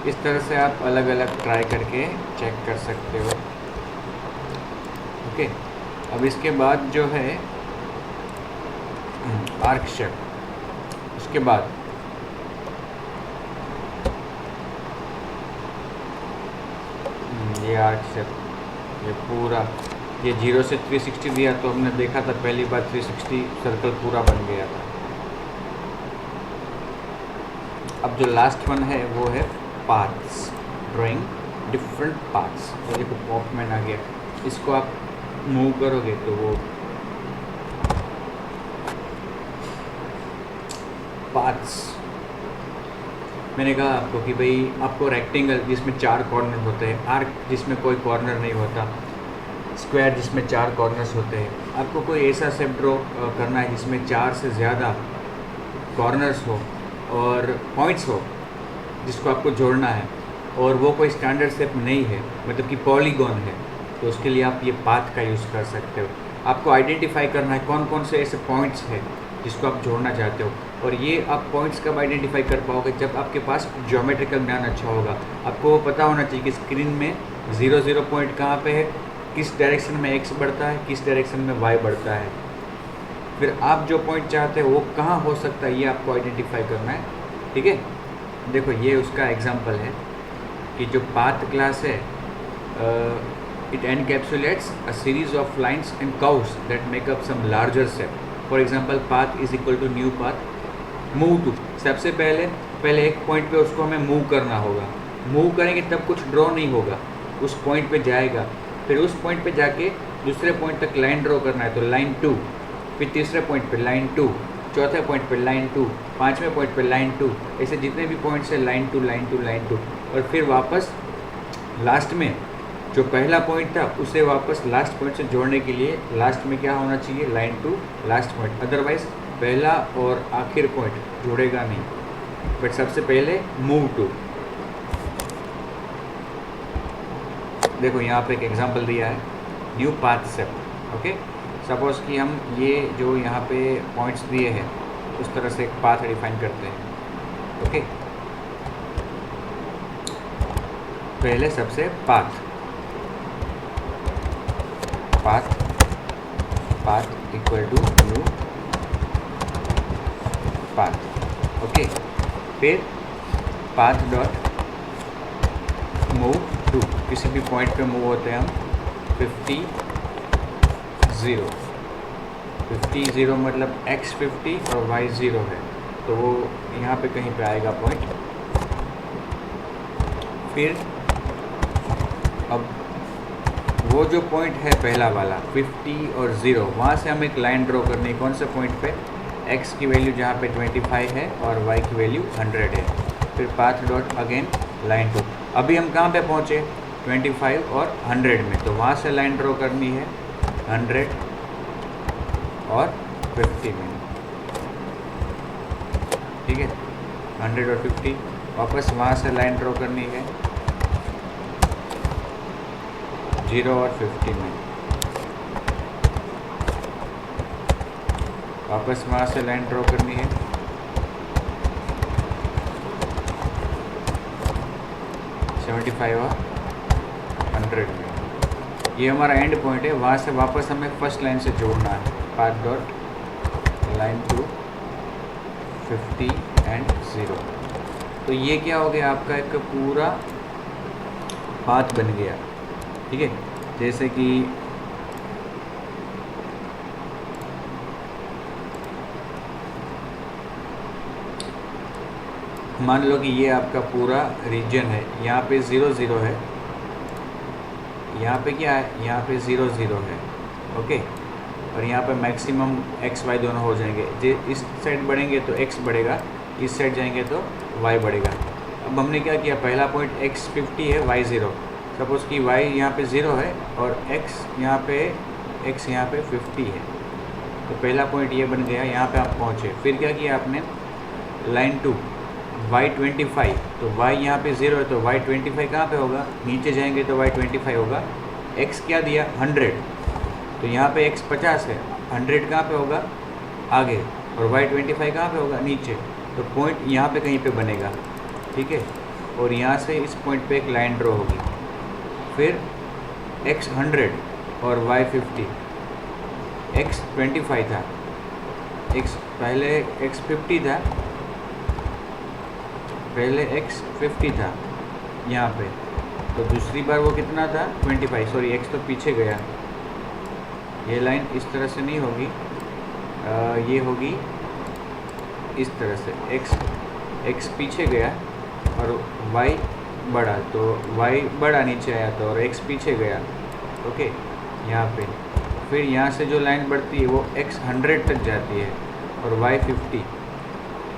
इस तरह से आप अलग अलग ट्राई करके चेक कर सकते हो। ओके, अब इसके बाद जो है आर्क शेप, उसके बाद ये आर्क शेप, ये पूरा ये 0 से 360 दिया तो हमने देखा था पहली बार 360 सर्कल पूरा बन गया था। अब जो लास्ट वन है वो है पाथ्स, ड्राइंग डिफरेंट पाथ्स। तो देखो पॉपमैन आ गया, इसको आप मूव करोगे तो वो पाथ्स। मैंने कहा आपको कि भाई आपको रेक्टेंगल जिसमें 4 कॉर्नर होते हैं, आर्क जिसमें कोई कॉर्नर नहीं होता, स्क्वायर जिसमें 4 कॉर्नर्स होते हैं, आपको कोई ऐसा शेप ड्रॉ करना है जिसमें 4 से ज़्यादा कॉर्नर्स हो और पॉइंट्स हो जिसको आपको जोड़ना है, और वो कोई स्टैंडर्ड शेप नहीं है, मतलब कि पॉलीगॉन है, तो उसके लिए आप ये पाथ का यूज़ कर सकते हो। आपको आइडेंटिफाई करना है कौन कौन से ऐसे पॉइंट्स हैं जिसको आप जोड़ना चाहते हो, और ये आप पॉइंट्स कब आइडेंटिफाई कर पाओगे, जब आपके पास ज्योमेट्रिकल ज्ञान अच्छा होगा। आपको वो पता होना चाहिए कि स्क्रीन में 0 पॉइंट कहाँ पे है, किस डायरेक्शन में x बढ़ता है, किस डायरेक्शन में y बढ़ता है, फिर आप जो पॉइंट चाहते हो वो कहाँ हो सकता है, ये आपको आइडेंटिफाई करना है। ठीक है, देखो ये उसका एग्जांपल है कि जो पाथ क्लास है, it encapsulates a series of lines and curves that make up some larger shape. For example path is equal to new path move to. सबसे पहले एक पॉइंट पे उसको हमें मूव करना होगा, मूव करेंगे तब कुछ ड्रॉ नहीं होगा, उस पॉइंट पे जाएगा, फिर उस पॉइंट पे जाके दूसरे पॉइंट तक लाइन ड्रॉ करना है तो लाइन 2, फिर तीसरे पॉइंट पे लाइन 2, चौथे पॉइंट पे लाइन 2, पाँचवें पॉइंट पे लाइन 2, ऐसे जितने भी पॉइंट्स है लाइन 2 लाइन 2 लाइन 2, और फिर वापस लास्ट में जो पहला पॉइंट था उसे वापस लास्ट पॉइंट से जोड़ने के लिए लास्ट में क्या होना चाहिए, लाइन 2 लास्ट पॉइंट, अदरवाइज पहला और आखिर पॉइंट जुड़ेगा नहीं। बट सबसे पहले मूव टू। देखो यहाँ पे एक एग्जांपल दिया है, new path shape. Okay, suppose कि हम ये जो यहाँ पे पॉइंट्स दिए हैं उस तरह से एक पाथ डिफाइन करते हैं। ओके, पहले सबसे path equal to new path. Okay, फिर पाथ डॉट मूव टू, किसी भी पॉइंट पे मूव होते हैं हम 50 0 मतलब x 50 और y 0 है, तो वो यहाँ पे कहीं पे आएगा पॉइंट। फिर अब वो जो पॉइंट है पहला वाला 50 और 0, वहाँ से हम एक लाइन ड्रॉ करनी है। कौन से पॉइंट पे? x की वैल्यू जहाँ पे 25 है और y की वैल्यू 100 है। फिर path dot again line to. अभी हम कहाँ पे पहुँचे? 25 और 100 में, तो वहाँ से लाइन ड्रॉ करनी है 100 और 50 में। ठीक है, 100 और 50, वापस वहाँ से लाइन ड्रॉ करनी है 0 और 50 में, वापस वहाँ से लाइन ड्रॉ करनी है 75 और 100 में। ये हमारा एंड पॉइंट है, वहाँ से वापस हमें फर्स्ट लाइन से जोड़ना है। Path dot line to 50 and 0। तो ये क्या हो गया? आपका एक पूरा पाथ बन गया। ठीक है, जैसे कि मान लो कि ये आपका पूरा रीजन है, यहाँ पे 0 0 है, यहाँ पे क्या है? यहाँ पे 0 0 है। ओके, और यहाँ पे मैक्सिमम x y दोनों हो जाएंगे। जे इस साइड बढ़ेंगे तो x बढ़ेगा, इस साइड जाएंगे तो y बढ़ेगा। अब हमने क्या किया? पहला पॉइंट x 50 है, y 0। सपोज़ कि y यहाँ पे 0 है और x यहाँ पे 50 है, तो पहला पॉइंट ये बन गया। यहाँ पे आप पहुँचे, फिर क्या किया आपने? लाइन टू y 25, तो y यहाँ पे 0 है, तो y 25 कहाँ पे होगा? नीचे जाएंगे तो y 25 होगा। x क्या दिया? 100, तो यहाँ पे x 50 है, 100 कहाँ पे होगा? आगे, और y 25 कहाँ पे होगा? नीचे। तो पॉइंट यहाँ पे कहीं पे बनेगा। ठीक है, और यहाँ से इस पॉइंट पे एक लाइन ड्रॉ होगी। फिर x 100 और y 50, x 25 था, पहले x 50 था, पहले x 50 था यहाँ पे, तो दूसरी बार वो कितना था? 25। सॉरी, x तो पीछे गया, ये लाइन इस तरह से नहीं होगी, ये होगी इस तरह से। x पीछे गया और y बढ़ा, तो y बढ़ा नीचे आया, तो और x पीछे गया। ओके, यहाँ पे फिर यहाँ से जो लाइन बढ़ती है वो x 100 तक जाती है और y 50,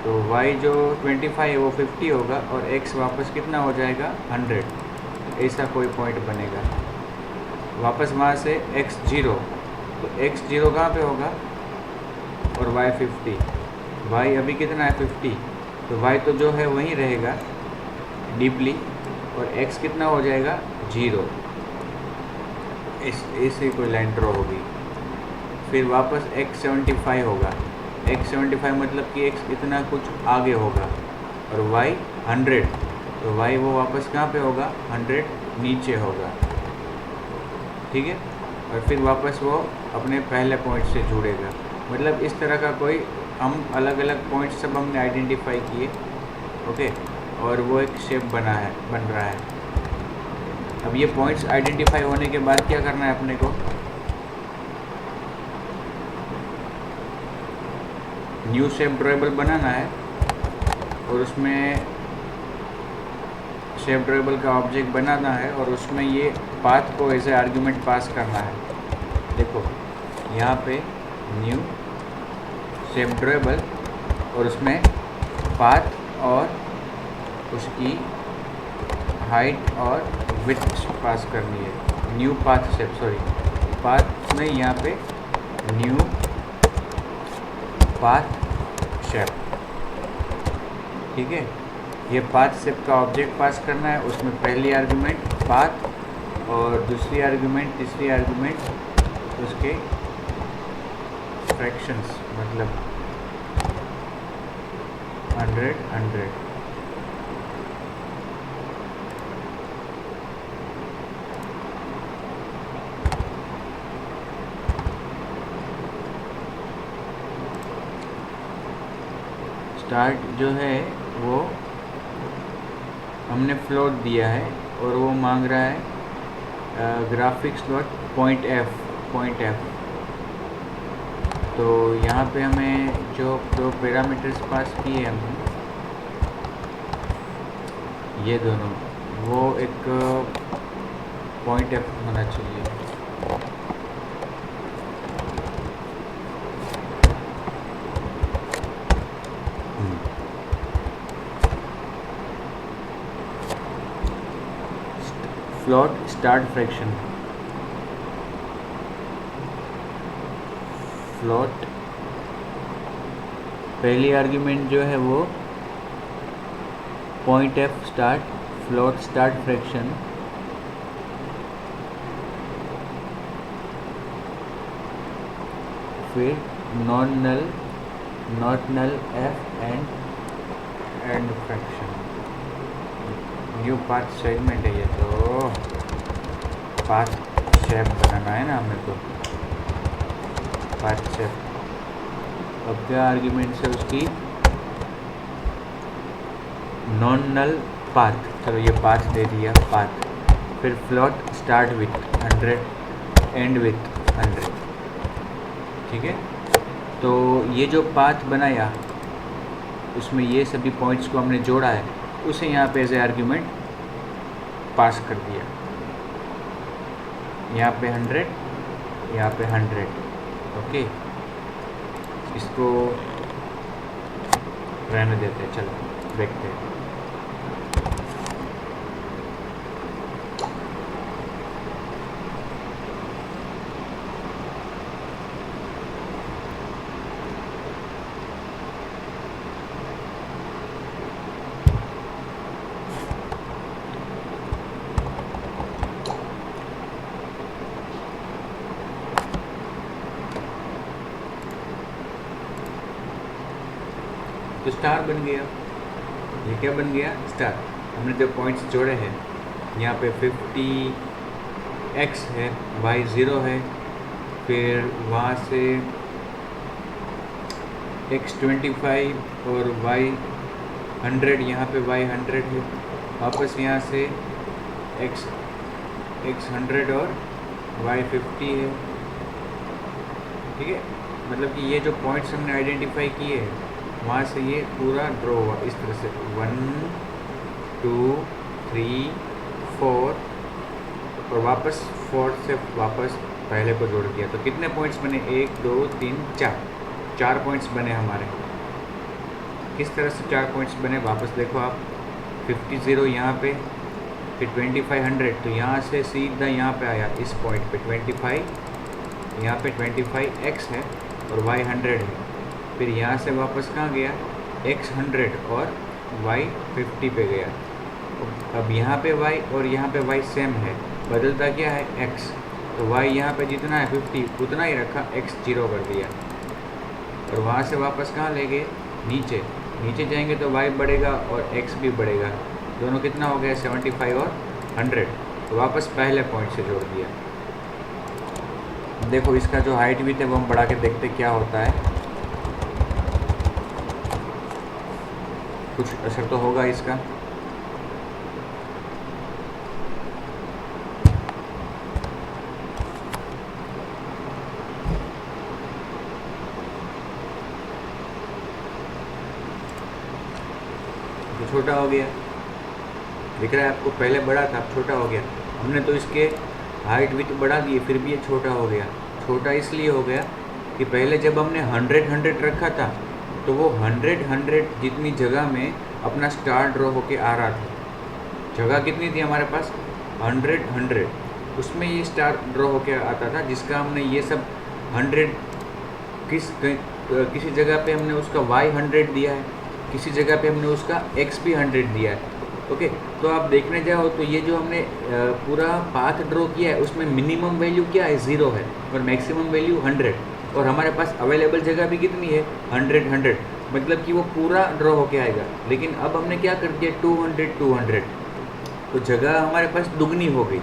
तो y जो 25 है वो 50 होगा और x वापस कितना हो जाएगा? 100। ऐसा कोई पॉइंट बनेगा। वापस वहाँ से x 0, तो x 0 कहाँ पे होगा? और y 50, y अभी कितना है? 50, तो y तो जो है वहीं रहेगा डीपली, और x कितना हो जाएगा? 0। ऐसे कोई लाइन ड्रॉ होगी। फिर वापस x 75 होगा, x 75 मतलब कि x इतना कुछ आगे होगा, और y 100, तो y वो वापस कहाँ पे होगा? 100 नीचे होगा। ठीक है, और फिर वापस वो अपने पहले पॉइंट से जुड़ेगा। मतलब इस तरह का कोई हम अलग अलग पॉइंट सब हमने आइडेंटिफाई किए। ओके, और वो एक शेप बन रहा है। अब ये पॉइंट्स आइडेंटिफाई होने के बाद क्या करना है अपने को? न्यू शेप ड्रॉएबल बनाना है, और उसमें शेप ड्रॉएबल का ऑब्जेक्ट बनाना है, और उसमें ये पाथ को एज ए आर्ग्यूमेंट पास करना है। देखो यहाँ पे न्यू शेप ड्रॉएबल, और उसमें पाथ और उसकी हाइट और विड्थ पास करनी है। New path shape, sorry path नहीं, यहाँ पे न्यू पाथ शेप। ठीक है, ये पाथ शेप का ऑब्जेक्ट पास करना है। उसमें पहली आर्गुमेंट पाथ और दूसरी आर्गुमेंट, तीसरी आर्गुमेंट उसके फ्रैक्शंस, मतलब 100 100। स्टार्ट जो है वो हमने फ्लोट दिया है और वो मांग रहा है ग्राफिक स्लॉट पॉइंट एफ। तो यहाँ पे हमें जो दो पैरामीटर्स पास किए हमने ये दोनों, वो एक पॉइंट एफ होना चाहिए। फ्लोट स्टार्ट फ्रैक्शन, फ्लोट पहली आर्ग्यूमेंट जो है वो point F start, float start fraction, फिर non null, not null F end fraction. New path segment है ये, तो पाथ शेप बनाना है ना हमें, तो पाथ शेप। अब क्या आर्ग्यूमेंट्स है उसकी, नॉन नल पाथ, चलो ये पाथ दे दिया पाथ। फिर float start with 100 and with 100, ठीक है। तो ये जो पाथ बनाया उसमें ये सभी पॉइंट्स को हमने जोड़ा है, उसे यहाँ पे एज ए आर्ग्यूमेंट पास कर दिया। यहाँ पे 100, यहाँ पे 100, ओके। इसको रहने देते हैं, चलो देखते हैं। तो स्टार बन गया, ये क्या बन गया, स्टार। हमने जो पॉइंट्स जोड़े हैं, यहाँ पे 50x है, y 0 है, फिर वहाँ से x 25 और y 100, यहाँ पे y 100 है, वापस यहाँ से x 100 और y 50 है, ठीक है। मतलब कि ये जो पॉइंट्स हमने आइडेंटिफाई किए हैं, वहाँ से ये पूरा ड्रॉ हुआ इस तरह से 1 2 3 4, और वापस 4 से वापस पहले को जोड़ दिया। तो कितने पॉइंट्स बने, 1 2 3 4 पॉइंट्स बने हमारे। किस तरह से 4 पॉइंट्स बने, वापस देखो आप, 50 0 यहाँ पे, फिर 25 100, तो यहाँ से सीधा यहाँ पे आया इस पॉइंट पे 25, यहाँ पे 25x है और y 100 है। फिर यहाँ से वापस कहाँ गया, x 100 और y 50 पे गया। अब यहाँ पे y और यहाँ पे y सेम है, बदलता क्या है, x। तो y यहाँ पे जितना है 50 उतना ही रखा, x 0 कर दिया। और वहाँ से वापस कहाँ ले गए, नीचे जाएंगे तो y बढ़ेगा और x भी बढ़ेगा, दोनों कितना हो गया 75 और 100। तो वापस पहले पॉइंट से जोड़ दिया। देखो इसका जो हाइट विड्थ है वो हम बढ़ा के देखते क्या होता है, कुछ असर तो होगा इसका। तो छोटा हो गया, दिख रहा है आपको, पहले बड़ा था अब छोटा हो गया। हमने तो इसके हाइट विड्थ बढ़ा दिए, फिर भी ये छोटा हो गया। छोटा इसलिए हो गया कि पहले जब हमने 100 रखा था, तो वो 100 जितनी जगह में अपना स्टार ड्रॉ होके आ रहा था। जगह कितनी थी हमारे पास, 100, उसमें ये स्टार ड्रॉ होके आता था, जिसका हमने ये सब 100 किसी जगह पे हमने उसका y 100 दिया है, किसी जगह पे हमने उसका x भी 100 दिया है, ओके। तो आप देखने जाओ तो ये जो हमने पूरा पाथ ड्रॉ किया है उसमें मिनिमम वैल्यू क्या है, 0 है, और मैक्सिमम वैल्यू 100, और हमारे पास अवेलेबल जगह भी कितनी है, 100, मतलब कि वो पूरा ड्रॉ होके आएगा। लेकिन अब हमने क्या कर दिया, 200, तो जगह हमारे पास दुगनी हो गई,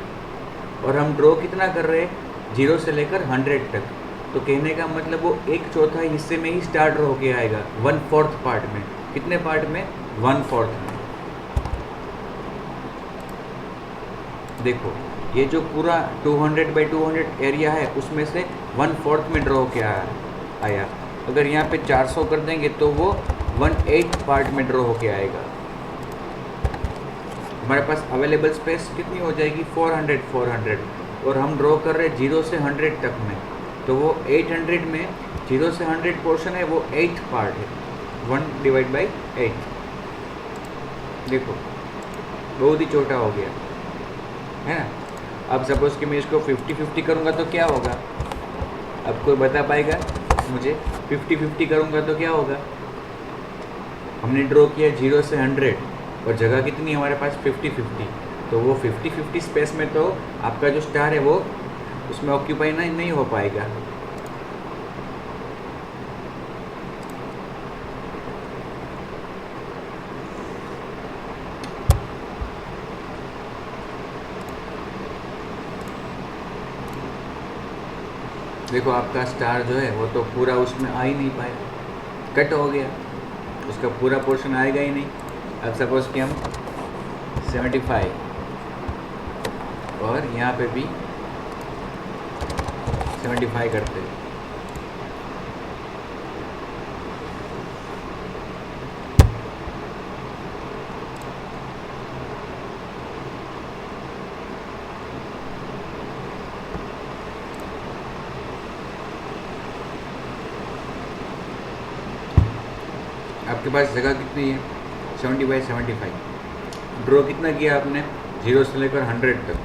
और हम ड्रॉ कितना कर रहे हैं, 0 से लेकर 100 तक। तो कहने का मतलब वो 1/4 हिस्से में ही स्टार ड्रॉ होके आएगा, 1/4 पार्ट में। कितने पार्ट में? 1/4 में। देखो ये जो पूरा 200/200 एरिया है उसमें से 1/4 में ड्रॉ क्या आया। अगर यहाँ पे 400 कर देंगे तो वो 1/8 पार्ट में ड्रॉ होके आएगा। हमारे पास अवेलेबल स्पेस कितनी हो जाएगी? 400 और हम ड्रॉ कर रहे हैं 0 से 100 तक में, तो वो 800 में 0 से 100 पोर्शन है, वो 8 पार्ट है, 1/8। देखो बहुत ही छोटा हो गया है ना। अब सपोज़ कि मैं इसको 50-50 करूँगा तो क्या होगा? अब कोई बता पाएगा मुझे? 50-50 करूँगा तो क्या होगा? हमने ड्रॉ किया 0 से 100 और जगह कितनी है हमारे पास? 50-50। तो वो 50-50 स्पेस में तो आपका जो स्टार है वो उसमें ऑक्यूपाई नहीं हो पाएगा। देखो आपका स्टार जो है वो तो पूरा उसमें आ ही नहीं पाया, कट हो गया, उसका पूरा पोर्शन आएगा ही नहीं। अब सपोज़ कि हम 75 और यहाँ पे भी 75 करते हैं, आपके पास जगह कितनी है? 70/75। ड्रॉ कितना किया आपने? 0 से लेकर 100 तक।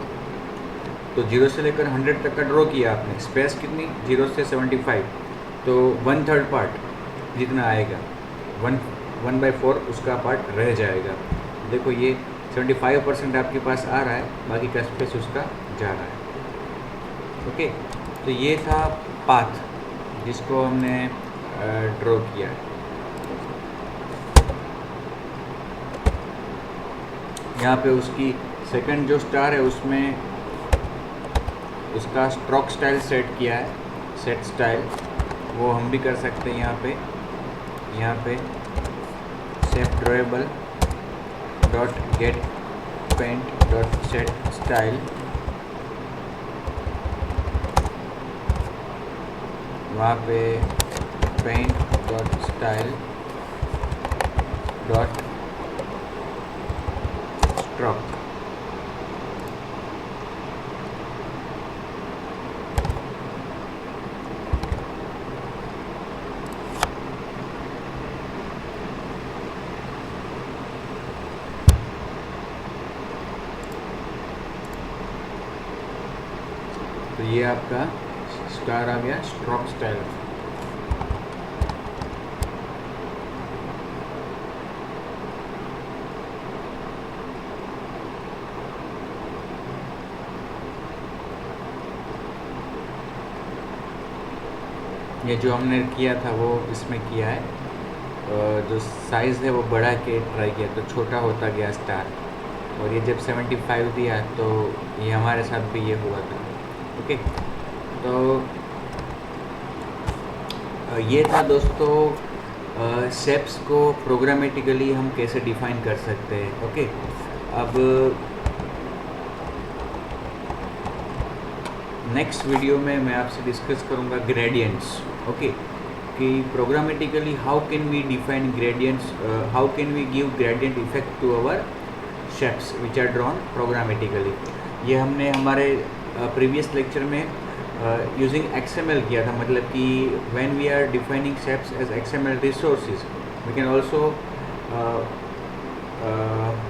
तो 0 से लेकर 100 तक का ड्रॉ किया आपने। स्पेस कितनी? 0 से 75, तो 1/3 पार्ट जितना आएगा, 1/4 उसका पार्ट रह जाएगा। देखो ये 75% आपके पास आ रहा है, बाकी का स्पेस उसका जा रहा है। ओके, तो ये था पाथ जिसको हमने ड्रॉ किया। यहाँ पे उसकी सेकंड जो स्टार है उसमें उसका स्ट्रोक स्टाइल सेट किया है, सेट स्टाइल, वो हम भी कर सकते हैं। यहाँ पे set drawable dot get paint dot set style, वहाँ पे paint dot style dot stroke, तो ये आपका स्टार आ गया स्ट्रोक स्टाइल। ये जो हमने किया था वो इसमें किया है, जो साइज़ है वो बढ़ा के ट्राई किया तो छोटा होता गया स्टार, और ये जब 75 दिया तो ये हमारे साथ भी ये हुआ था। ओके, तो ये था दोस्तों शेप्स को प्रोग्रामेटिकली हम कैसे डिफाइन कर सकते हैं। ओके, अब नेक्स्ट वीडियो में मैं आपसे डिस्कस करूँगा ग्रेडियंट्स। ओके, कि programmatically how can we define gradients, how can we give gradient effect to our shapes which are drawn programmatically. ये हमने हमारे प्रीवियस लेक्चर में यूजिंग XML किया था, मतलब कि when we are defining shapes as XML resources we can also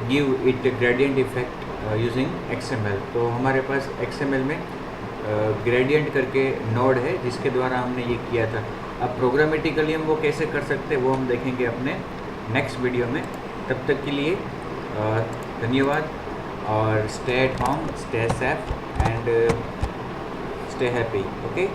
give it gradient effect using XML। तो हमारे पास XML में ग्रेडियंट करके नोड है जिसके द्वारा हमने ये किया था। अब प्रोग्रामेटिकली हम वो कैसे कर सकते हैं वो हम देखेंगे अपने नेक्स्ट वीडियो में। तब तक के लिए धन्यवाद, और stay at home, stay safe and stay happy. Okay.